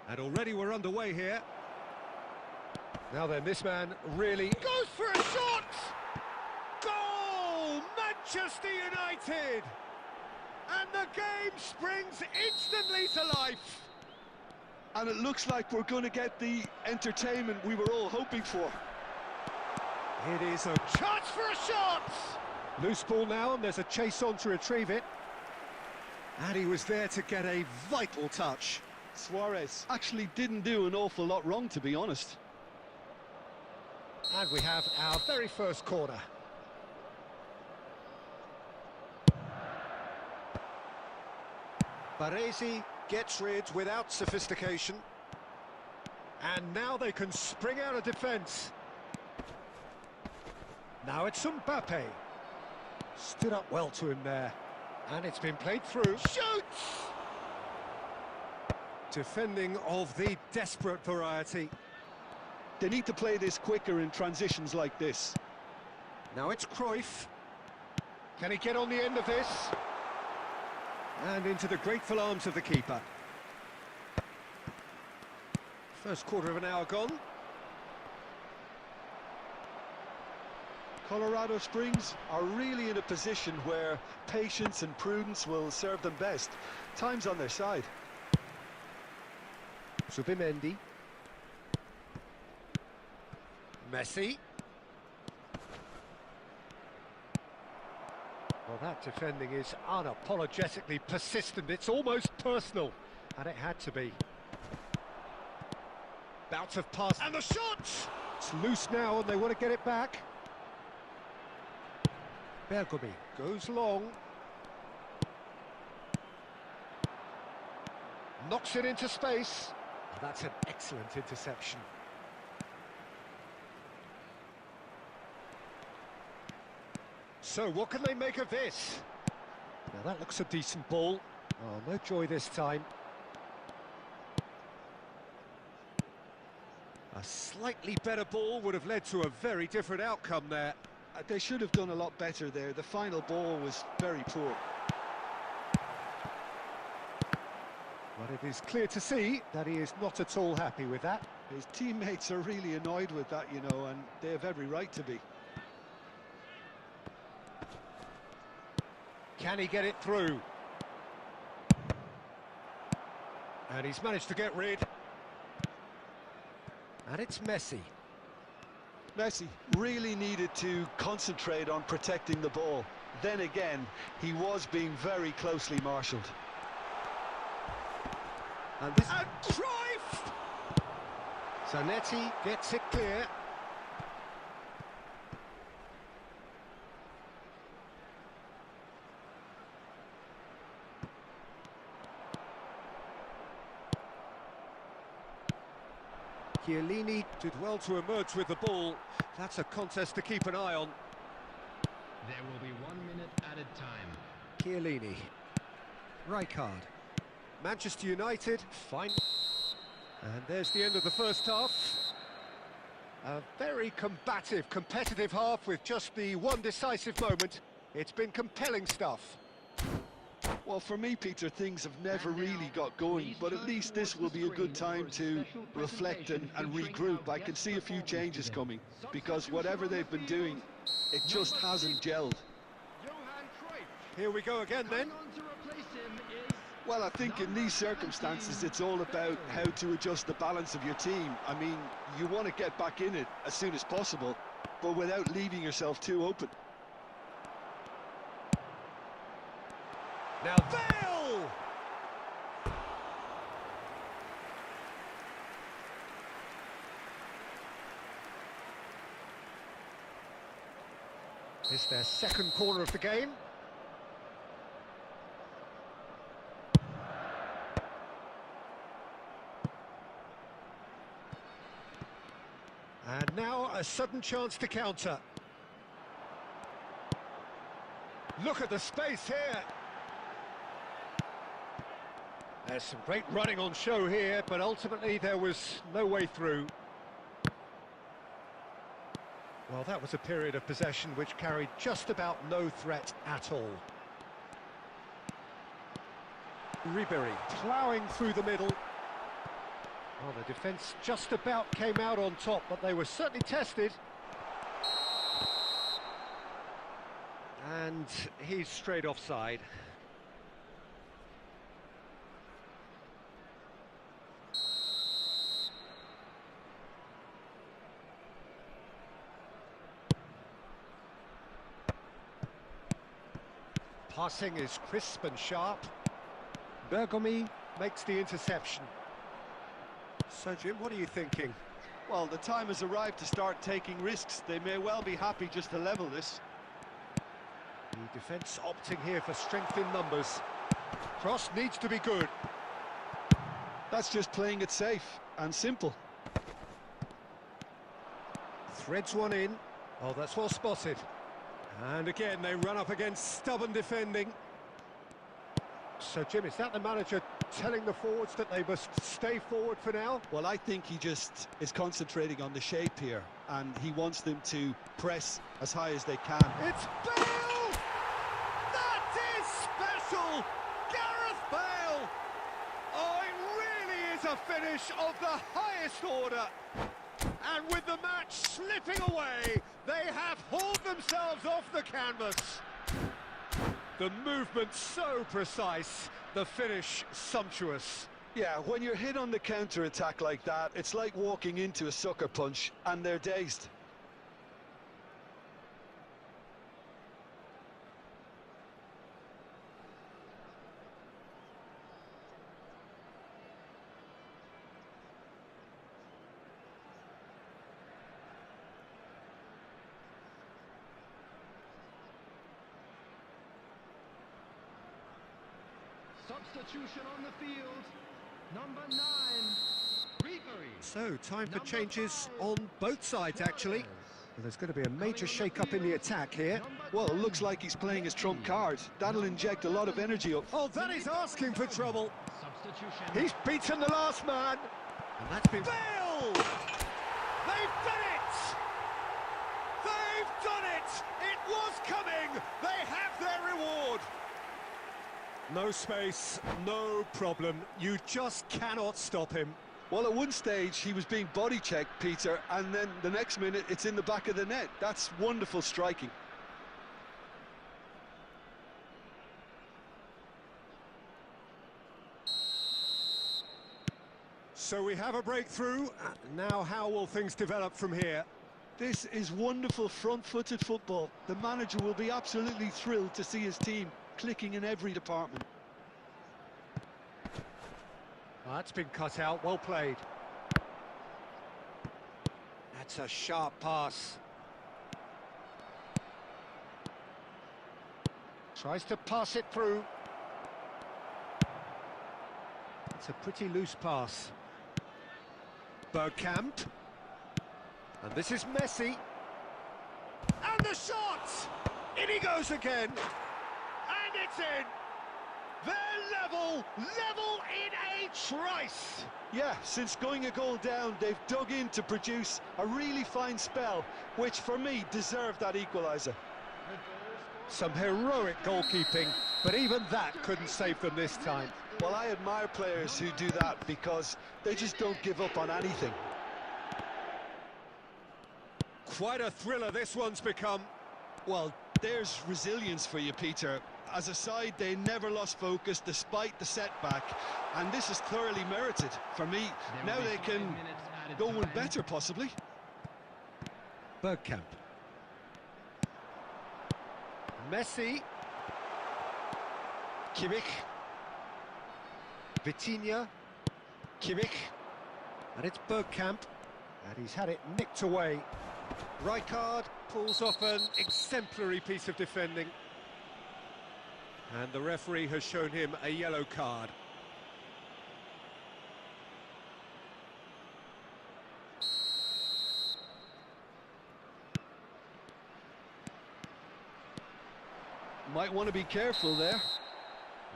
And already we're underway here. Now then, this man really goes for a shot! Goal! Manchester United! And the game springs instantly to life. And it looks like we're going to get the entertainment we were all hoping for. It is a chance for a shot! Loose ball now, and there's a chase on to retrieve it. And he was there to get a vital touch. Suarez actually didn't do an awful lot wrong, to be honest. And we have our very first corner. Baresi gets rid without sophistication. And now they can spring out of defence. Now it's Mbappe. Stood up well to him there. And it's been played through. Shoots! Defending of the desperate variety. They need to play this quicker in transitions like this. Now it's Cruyff. Can he get on the end of this? And into the grateful arms of the keeper. First quarter of an hour gone. Colorado Springs are really in a position where patience and prudence will serve them best. Time's on their side. Zubimendi. Messi. Well, that defending is unapologetically persistent. It's almost personal, and it had to be. Bout of pass, and the shot! It's loose now, and they want to get it back. Bergomi goes long. Knocks it into space. That's an excellent interception. So, what can they make of this? Now, that looks a decent ball. Oh, no joy this time. A slightly better ball would have led to a very different outcome there. They should have done a lot better there. The final ball was very poor. But it is clear to see that he is not at all happy with that. His teammates are really annoyed with that, you know, and they have every right to be. Can he get it through? And he's managed to get rid. And it's Messi. Messi really needed to concentrate on protecting the ball. Then again, he was being very closely marshalled. And Cruyff! Zanetti gets it clear. Chiellini did well to emerge with the ball. That's a contest to keep an eye on. There will be 1 minute added time. Chiellini. Rijkaard. Manchester United, fine. And there's the end of the first half. A very combative, competitive half with just the one decisive moment. It's been compelling stuff. Well, for me, Peter, things have never really got going, but at least this will be a good time to reflect and regroup. I can see a few changes coming, because whatever they've been doing, it just hasn't gelled. Here we go again then. Well, I think in these circumstances, it's all about how to adjust the balance of your team. I mean, you want to get back in it as soon as possible, but without leaving yourself too open. Now Bale! It's their second corner of the game. a sudden chance to counter. Look at the space here. There's some great running on show here, but ultimately there was no way through. Well, that was a period of possession which carried just about no threat at all. Ribery ploughing through the middle. Well, the defence just about came out on top, but they were certainly tested. And he's straight offside. Passing is crisp and sharp. Bergomi makes the interception. So, Jim, what are you thinking? Well, the time has arrived to start taking risks. They may well be happy just to level this. The defence opting here for strength in numbers. Cross needs to be good. That's just playing it safe and simple. Threads one in. Oh, that's well spotted. And again, they run up against stubborn defending. So, Jim, is that the manager telling the forwards that they must stay forward for now? Well, I think he just is concentrating on the shape here, and he wants them to press as high as they can. It's Bale! That is special! Gareth Bale! Oh, it really is a finish of the highest order. And with the match slipping away, they have hauled themselves off the canvas. The movement so precise, the finish sumptuous. Yeah, when you're hit on the counter-attack like that, it's like walking into a sucker punch, and they're dazed. Substitution on the field. Number 9, Ribery. So, time for changes on both sides, actually. Well, there's going to be a major shake-up in the attack here. Well, it looks like he's playing his trump card. That'll inject a lot of energy up. Oh, that is asking for trouble. Substitution. He's beaten the last man. And that's been... Bale! They've done it! They've done it! It was coming! They have their reward! No space, no problem. You just cannot stop him. Well, at one stage, he was being body-checked, Peter, and then the next minute, it's in the back of the net. That's wonderful striking. So we have a breakthrough. Now how will things develop from here? This is wonderful front-footed football. The manager will be absolutely thrilled to see his team clicking in every department. Oh, that's been cut out, well played. That's a sharp pass. Tries to pass it through. It's a pretty loose pass. Bergkamp. And this is Messi. And the shot! In he goes again. And it's in. They're level in a trice. Yeah, since going a goal down, they've dug in to produce a really fine spell, which for me deserved that equaliser. Some heroic goalkeeping, but even that couldn't save them this time. Well, I admire players who do that because they just don't give up on anything. Quite a thriller this one's become. Well, there's resilience for you, Peter. As a side, they never lost focus despite the setback, and this is thoroughly merited. For me, now they can go one better, possibly. Bergkamp. Messi. Kimmich. Vitinha. Kimmich. And it's Bergkamp. And he's had it nicked away. Rijkaard pulls off an exemplary piece of defending. And the referee has shown him a yellow card. Might want to be careful there.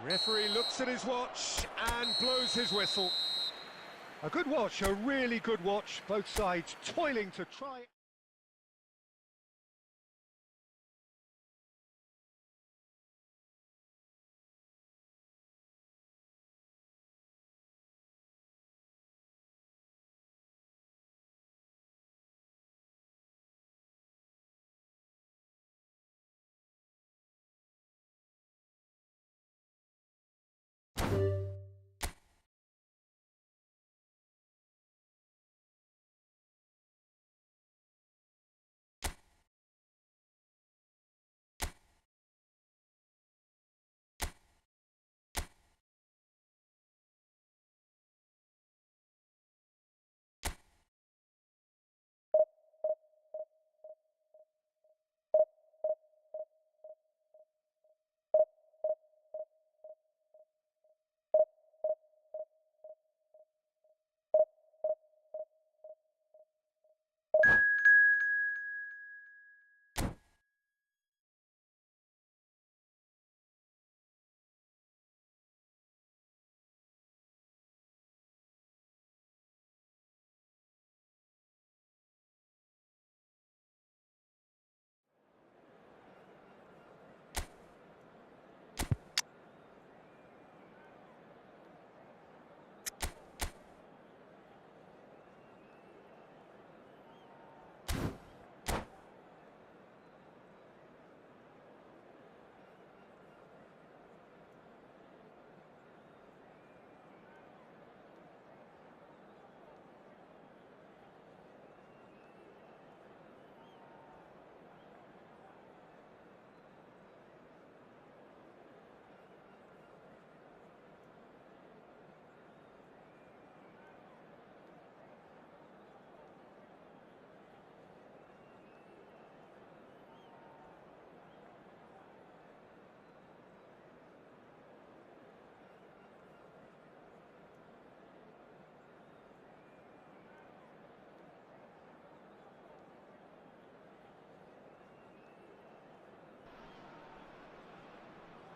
Referee looks at his watch and blows his whistle. A good watch, a really good watch. Both sides toiling to try.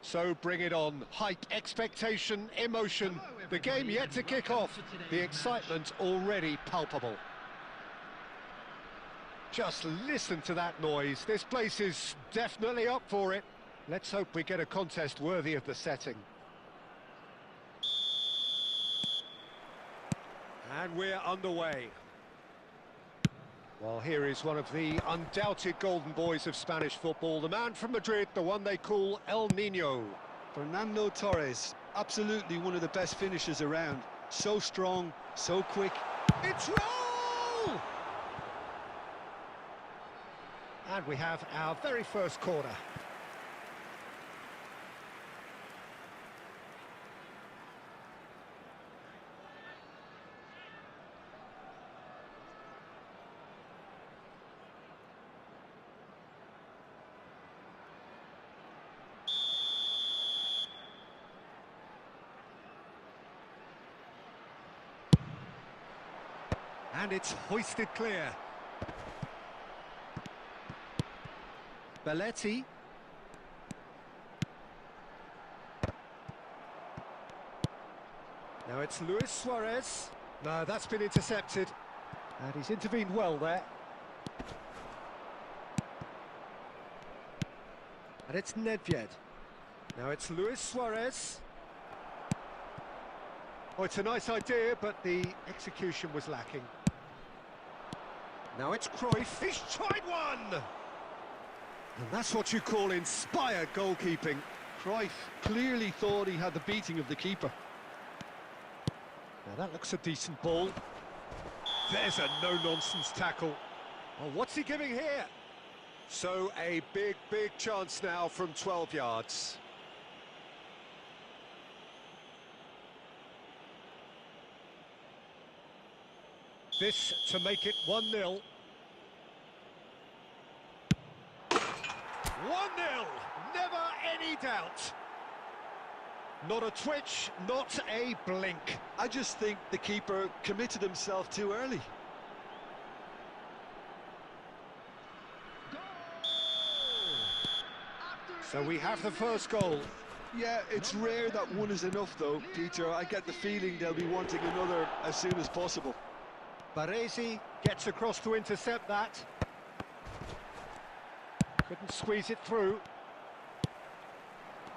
So bring it on. Hype, expectation, emotion. The game yet to kick off. The excitement already palpable. Just listen to that noise. This place is definitely up for it. Let's hope we get a contest worthy of the setting. And we're underway. Well, here is one of the undoubted golden boys of Spanish football, the man from Madrid, the one they call El Niño. Fernando Torres, absolutely one of the best finishers around. So strong, so quick. It's roll! And we have our very first corner. And it's hoisted clear. Belletti. Now it's Luis Suarez. No, that's been intercepted. And he's intervened well there. And it's Nedved. Now it's Luis Suarez. Oh, it's a nice idea, but the execution was lacking. Now it's Cruyff. He's tried one! And that's what you call inspired goalkeeping. Cruyff clearly thought he had the beating of the keeper. Now that looks a decent ball. There's a no-nonsense tackle. Oh, what's he giving here? So a big chance now from 12 yards. This to make it 1-0. 1-0! Never any doubt. Not a twitch, not a blink. I just think the keeper committed himself too early. So we have the first goal. Yeah, it's rare that one is enough though, Peter. I get the feeling they'll be wanting another as soon as possible. Baresi gets across to intercept that. Couldn't squeeze it through.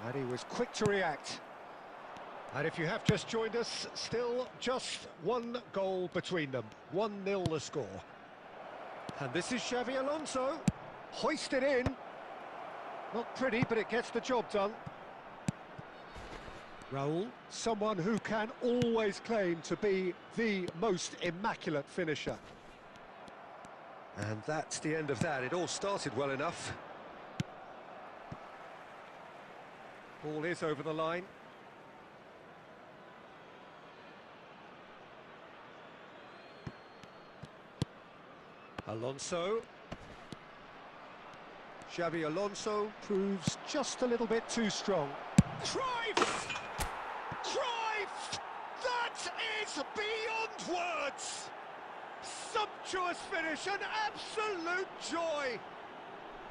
And he was quick to react. And if you have just joined us, still just one goal between them. 1-0 the score. And this is Xavi Alonso. Hoisted in. Not pretty, but it gets the job done. Raul, someone who can always claim to be the most immaculate finisher. And that's the end of that. It all started well enough. Ball is over the line. Alonso. Xavi Alonso proves just a little bit too strong. Cruyff! Cruyff! That is beyond words! Sumptuous finish, an absolute joy!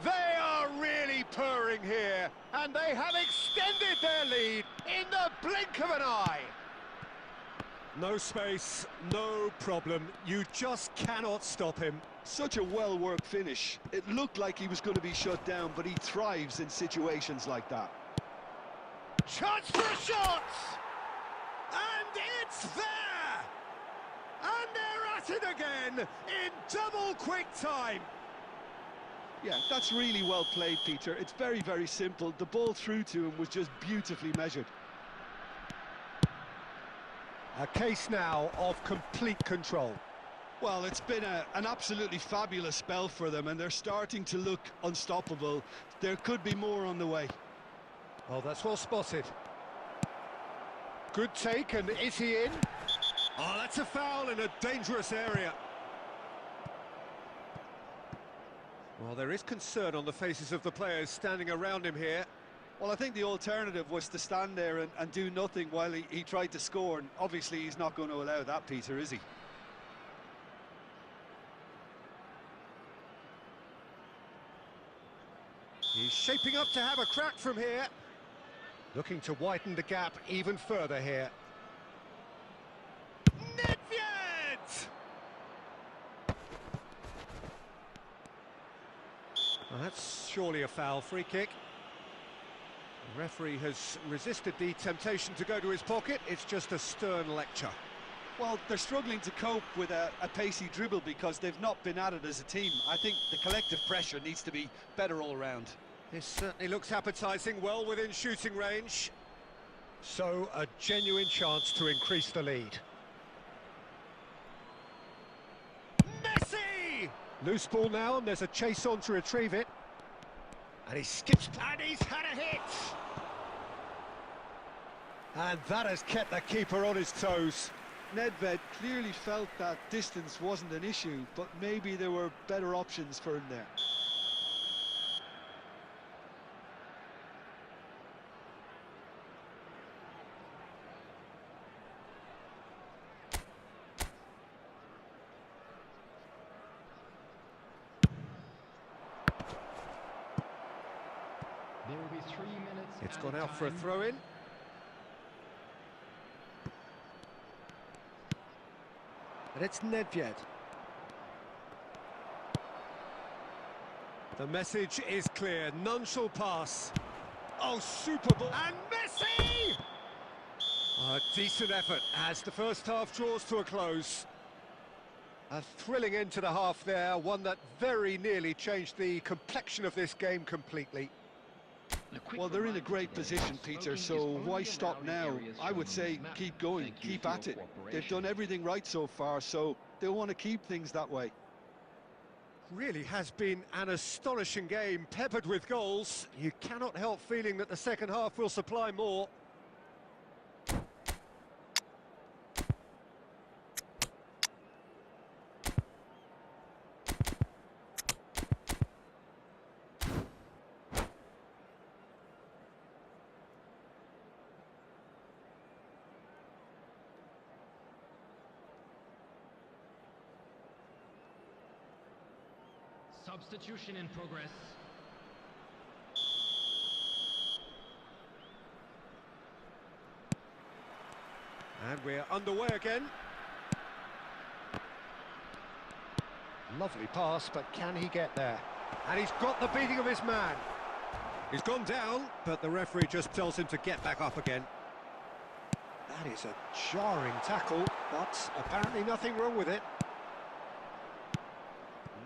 They are really purring here, and they have extended their lead in the blink of an eye. No space, no problem. You just cannot stop him. Such a well-worked finish. It looked like he was going to be shut down, but he thrives in situations like that. Chance for a shot! And it's there! And they're at it again in double quick time. Yeah, that's really well played, Peter. It's very, very simple. The ball through to him was just beautifully measured. A case now of complete control. Well, it's been an absolutely fabulous spell for them, and they're starting to look unstoppable. There could be more on the way. Oh, that's well spotted. Good take, and is he in? Oh, that's a foul in a dangerous area. Well, there is concern on the faces of the players standing around him here. Well, I think the alternative was to stand there and do nothing while he tried to score, and obviously he's not going to allow that, Peter, is he? He's shaping up to have a crack from here. Looking to widen the gap even further here. Nedved! Well, that's surely a foul. Free kick. The referee has resisted the temptation to go to his pocket. It's just a stern lecture. Well, they're struggling to cope with a pacey dribble because they've not been at it as a team. I think the collective pressure needs to be better all round. This certainly looks appetising, well within shooting range. So, a genuine chance to increase the lead. Messi! Loose ball now, and there's a chase on to retrieve it. And he skips, and he's had a hit! And that has kept the keeper on his toes. Nedved clearly felt that distance wasn't an issue, but maybe there were better options for him there. There will be 3 minutes. It's added gone out for a time. throw-in. And it's Nedved. The message is clear, none shall pass. Oh, super ball. And Messi! A decent effort as the first half draws to a close. A thrilling end to the half there, one that very nearly changed the complexion of this game completely. Well, they're in a great position, Peter, so why stop now? I would say keep going, keep at it. They've done everything right so far, so they'll want to keep things that way. Really has been an astonishing game, peppered with goals. You cannot help feeling that the second half will supply more. Substitution in progress. And we're underway again. Lovely pass, but can he get there? And he's got the beating of his man. He's gone down, but the referee just tells him to get back up again. That is a jarring tackle, but apparently nothing wrong with it.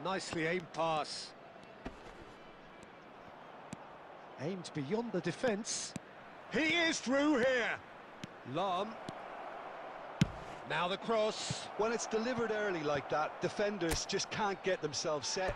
Nicely aimed pass. Aimed beyond the defence. He is through here. Lahm. Now the cross. When it's delivered early like that, defenders just can't get themselves set.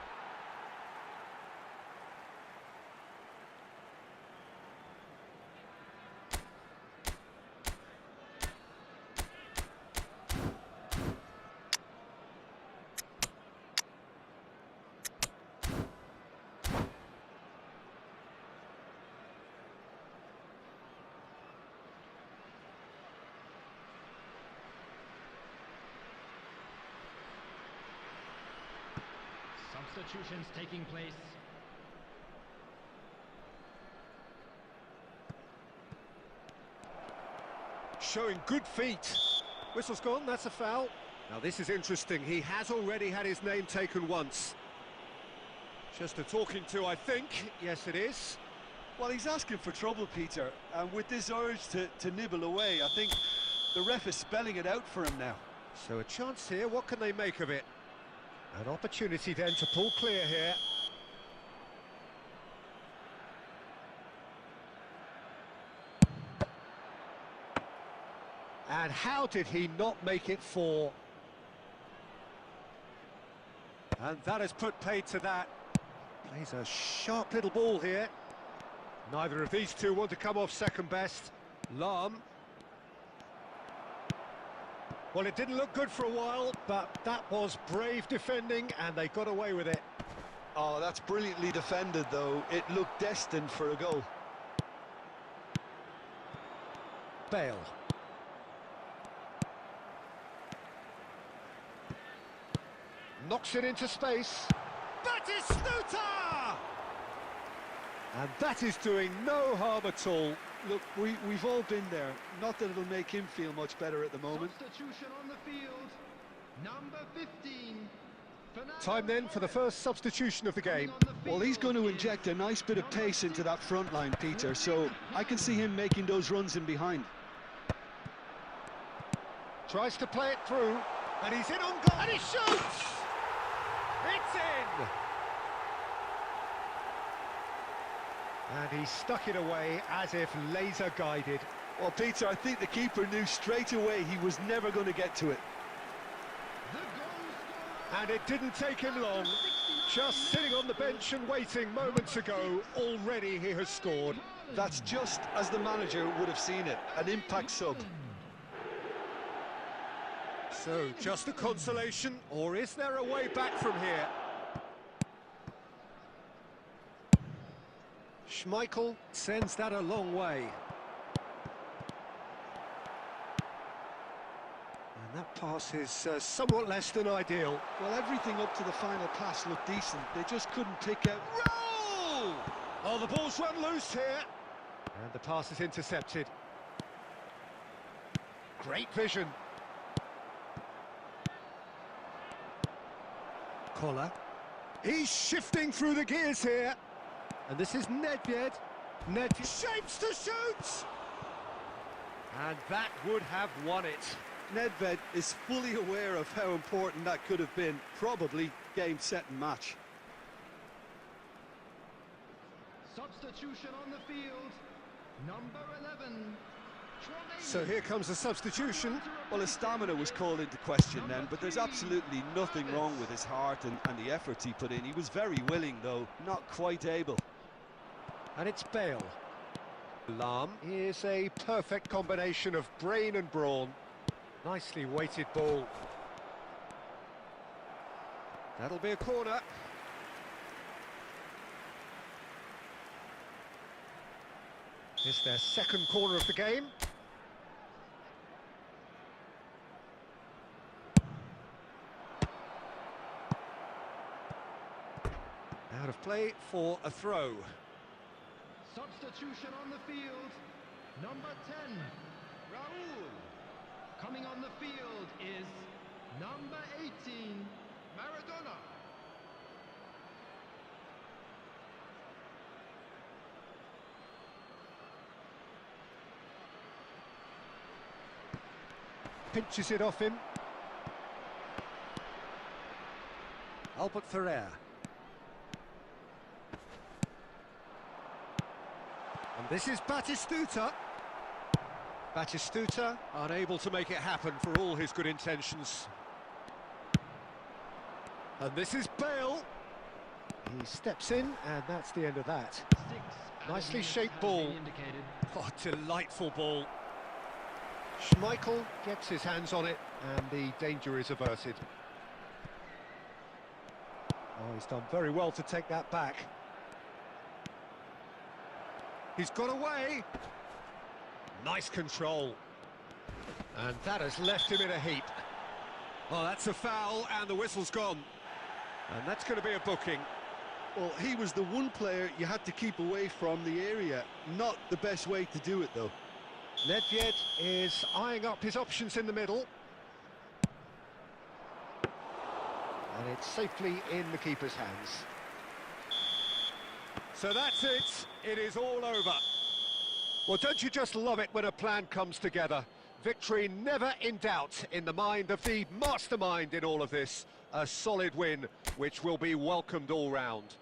Substitutions taking place. Showing good feet. Whistle's gone, that's a foul. Now this is interesting, he has already had his name taken once. Just a talking to, I think. Yes, it is. Well, he's asking for trouble, Peter, and with this urge to nibble away, I think the ref is spelling it out for him now. So a chance here, what can they make of it? An opportunity then to pull clear here. And how did he not make it 4? And that has put paid to that. Plays a sharp little ball here. Neither of these two want to come off second best. Lahm. Well, it didn't look good for a while, but that was brave defending, and they got away with it. Oh, that's brilliantly defended, though. It looked destined for a goal. Bale. Knocks it into space. That is Snuta! And that is doing no harm at all. Look, we've all been there. Not that it'll make him feel much better at the moment. Substitution on the field. Number 15. Time then for the first substitution of the game. Well, he's going to inject a nice bit of pace into that front line, Peter, so I can see him making those runs in behind. Tries to play it through, and he's in on goal, and he shoots! It's in! And he stuck it away as if laser guided. Well, Peter, I think the keeper knew straight away he was never going to get to it. And it didn't take him long. Just sitting on the bench and waiting moments ago, already he has scored. That's just as the manager would have seen it, an impact sub. So, just a consolation, or is there a way back from here? Schmeichel sends that a long way. And that pass is somewhat less than ideal. Well, everything up to the final pass looked decent. They just couldn't pick out... Roll! Oh, the ball's run loose here. And the pass is intercepted. Great vision. Collar. He's shifting through the gears here. And this is Nedved. Nedved shapes to shoot! And that would have won it. Nedved is fully aware of how important that could have been. Probably game, set and match. Substitution on the field. Number 11. So here comes the substitution. Well, his stamina was called into question then, but there's absolutely nothing wrong with his heart and the efforts he put in. He was very willing, though, not quite able. And it's Bale. Lahm is a perfect combination of brain and brawn. Nicely weighted ball. That'll be a corner. It's their second corner of the game. Out of play for a throw. Substitution on the field. Number 10. Raul. Coming on the field is number 18, Maradona. Pinches it off him. Albert Ferrer. And this is Batistuta. Batistuta unable to make it happen for all his good intentions. And this is Bale. He steps in, and that's the end of that. 6 Nicely minutes shaped has ball. been indicated. Oh, delightful ball. Schmeichel gets his hands on it, and the danger is averted. Oh, he's done very well to take that back. He's got away. Nice control. And that has left him in a heap. Oh, that's a foul, and the whistle's gone. And that's going to be a booking. Well, he was the one player you had to keep away from the area. Not the best way to do it, though. Nedved is eyeing up his options in the middle. And it's safely in the keeper's hands. So that's it. It is all over. Well, don't you just love it when a plan comes together? Victory never in doubt in the mind of the mastermind in all of this. A solid win, which will be welcomed all round.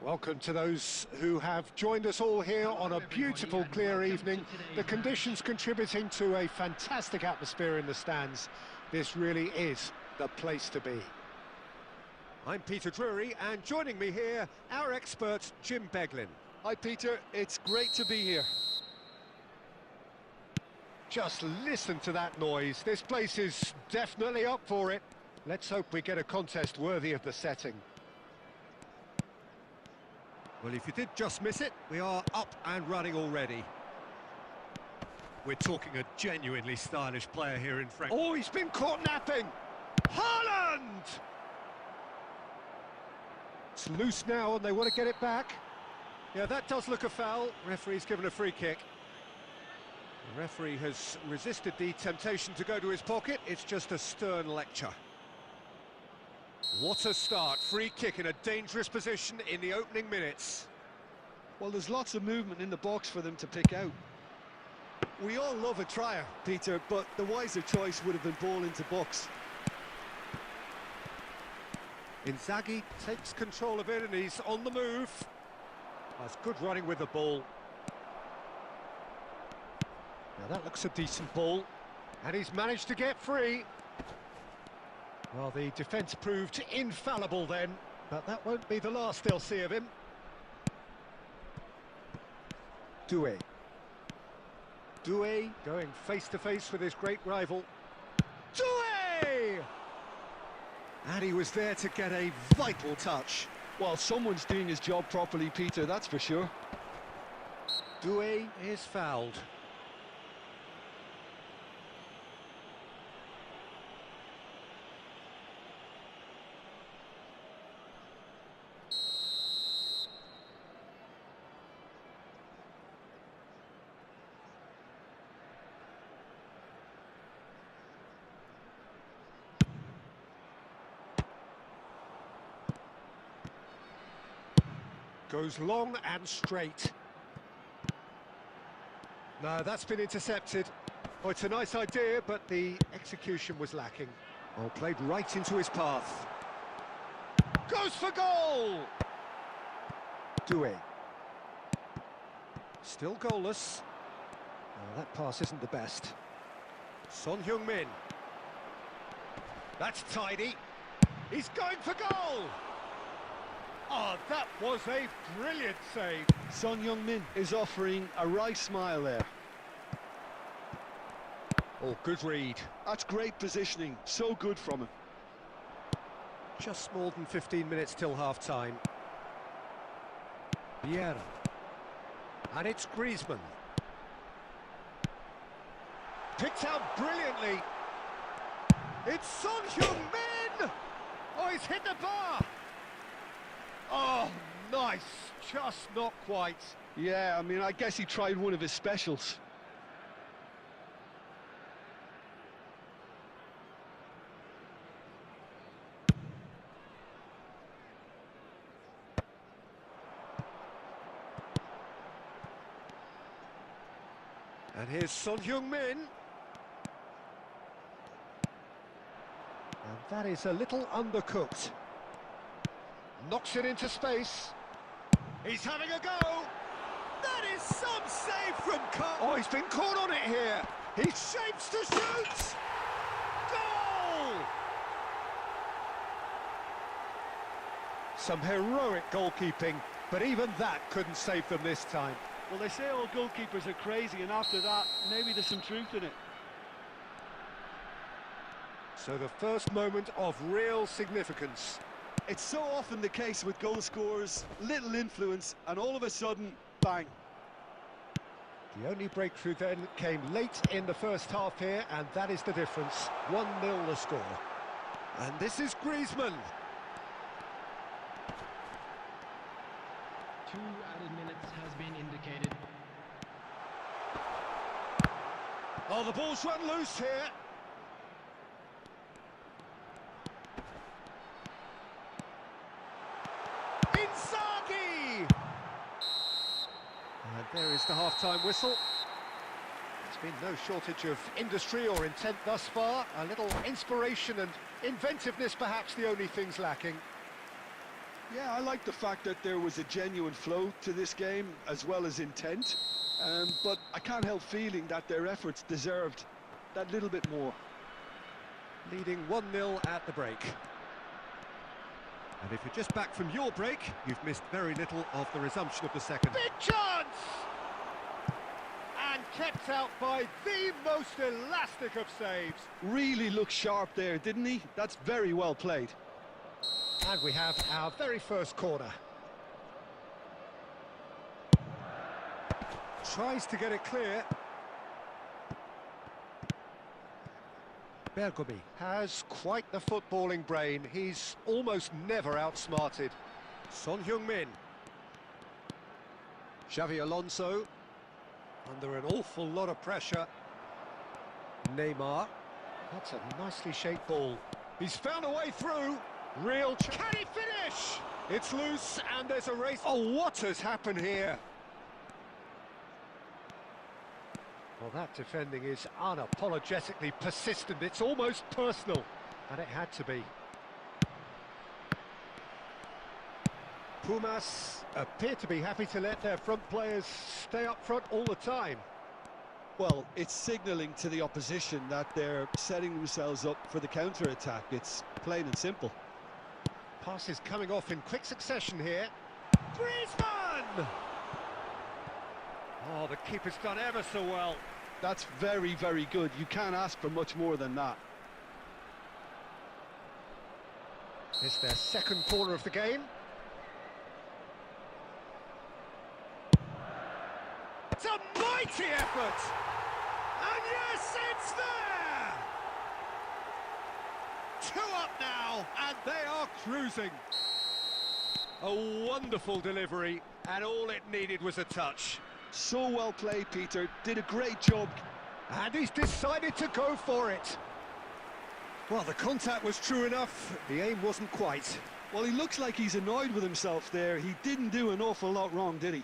Welcome to those who have joined us all here on a beautiful, clear evening. The conditions contributing to a fantastic atmosphere in the stands. This really is the place to be. I'm Peter Drury, and joining me here, our expert, Jim Beglin. Hi Peter, it's great to be here. Just listen to that noise. This place is definitely up for it. Let's hope we get a contest worthy of the setting. Well, if you did just miss it, we are up and running already. We're talking a genuinely stylish player here in Frankfurt. Oh, he's been caught napping! Haaland! It's loose now and they want to get it back. Yeah, that does look a foul. Referee's given a free kick. The referee has resisted the temptation to go to his pocket. It's just a stern lecture. What a start. Free kick in a dangerous position in the opening minutes. Well, there's lots of movement in the box for them to pick out. We all love a trier, Peter, but the wiser choice would have been ball into box. Inzaghi takes control of it and he's on the move. That's good running with the ball. Now that looks a decent ball. And he's managed to get free. Well, the defence proved infallible then, but that won't be the last they'll see of him. Doué going face-to-face with his great rival. Doué! And he was there to get a vital touch. Well, someone's doing his job properly, Peter, that's for sure. Doué is fouled. Goes long and straight. No, that's been intercepted. Oh, it's a nice idea, but the execution was lacking. Oh, played right into his path. Goes for goal! Doué. Still goalless. Oh, that pass isn't the best. Son Heung-min. That's tidy. He's going for goal! Oh, that was a brilliant save. Son Heung-min is offering a wry smile there. Oh, good read. That's great positioning, so good from him. Just more than 15 minutes till half-time. Vieira. And it's Griezmann. Picked out brilliantly. It's Son Heung-min! Oh, he's hit the bar! Oh, nice. Just not quite. Yeah, I mean, I guess he tried one of his specials. And here's Son Heung-min. And that is a little undercooked. Knocks it into space. He's having a go. That is some save from Carl. Oh, he's been caught on it here. He shapes to shoot. Goal! Some heroic goalkeeping, but even that couldn't save them this time. Well, they say all goalkeepers are crazy, and after that, maybe there's some truth in it. So the first moment of real significance. It's so often the case with goal scorers, little influence, and all of a sudden, bang. The only breakthrough then came late in the first half here, and that is the difference. 1-0 the score. And this is Griezmann. 2 added minutes has been indicated. Oh, the ball's run loose here. Inzaghi! And there is the half-time whistle. There's been no shortage of industry or intent thus far. A little inspiration and inventiveness, perhaps the only things lacking. Yeah, I like the fact that there was a genuine flow to this game as well as intent, but I can't help feeling that their efforts deserved that little bit more. Leading 1-0 at the break. And if you're just back from your break, you've missed very little of the resumption of the second. Big chance! And kept out by the most elastic of saves. Really looked sharp there, didn't he? That's very well played. And we have our very first corner. Tries to get it clear. Bergomi has quite the footballing brain. He's almost never outsmarted. Son Heung-min. Xavi Alonso. Under an awful lot of pressure. Neymar. That's a nicely shaped ball. He's found a way through. Real Can he finish? It's loose and there's a race. Oh, what has happened here? Well, that defending is unapologetically persistent. It's almost personal, and it had to be. Pumas appear to be happy to let their front players stay up front all the time. Well, it's signalling to the opposition that they're setting themselves up for the counter-attack. It's plain and simple. Passes coming off in quick succession here. Griezmann! Oh, the keeper's done ever so well. That's very, very good. You can't ask for much more than that. It's their second corner of the game. It's a mighty effort! And yes, it's there! 2 up now, and they are cruising. A wonderful delivery, and all it needed was a touch. So well played, Peter. Did a great job. And he's decided to go for it. Well, the contact was true enough, the aim wasn't quite. Well, he looks like he's annoyed with himself there. He didn't do an awful lot wrong, did he?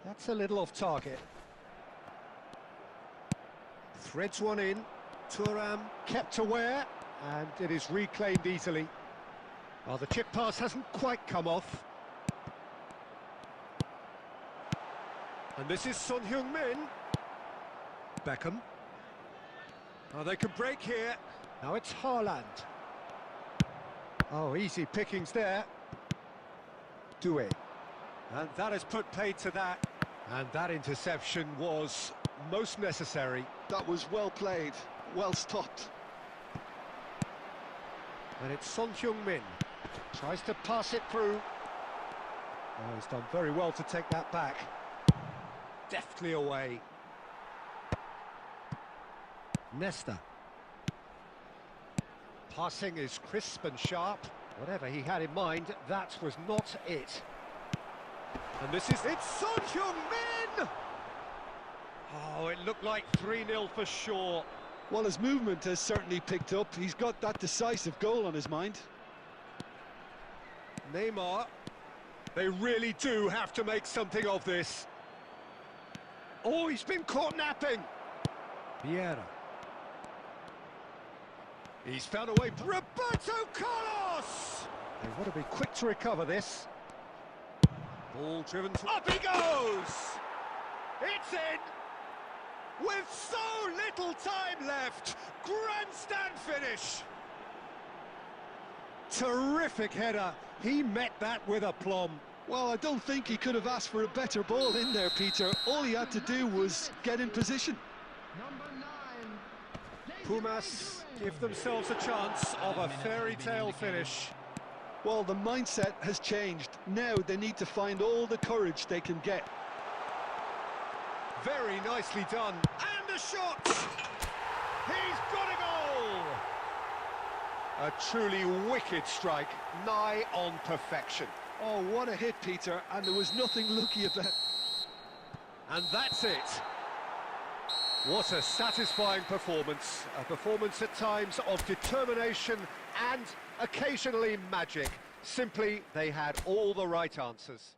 That's a little off target. Threads one in. Thuram kept aware, and it is reclaimed easily. Oh, the chip pass hasn't quite come off. And this is Son Heung-min. Beckham. Oh, they can break here. Now it's Haaland. Oh, easy pickings there. Doué. And that has put paid to that. And that interception was most necessary. That was well played, well stopped. And it's Son Heung-min. Tries to pass it through. Oh, he's done very well to take that back. Deftly away. Nesta. Passing is crisp and sharp. Whatever he had in mind, that was not it. And this is... It's Son Heung-min! Oh, it looked like 3-0 for sure. Well, his movement has certainly picked up. He's got that decisive goal on his mind. Neymar. They really do have to make something of this. Oh, he's been caught napping. Vieira. He's found a way. Roberto Carlos! They want to be quick to recover this. Ball driven to... Up he goes! It's in! With so little time left, grandstand finish! Terrific header. He met that with aplomb. Well, I don't think he could have asked for a better ball in there, Peter. All he had to do was get in position. Number 9. Pumas give themselves a chance of a fairy tale finish. Well, the mindset has changed. Now they need to find all the courage they can get. Very nicely done. And a shot! He's got a goal! A truly wicked strike, nigh on perfection. Oh, what a hit, Peter, and there was nothing lucky about. And that's it. What a satisfying performance. A performance at times of determination and occasionally magic. Simply, they had all the right answers.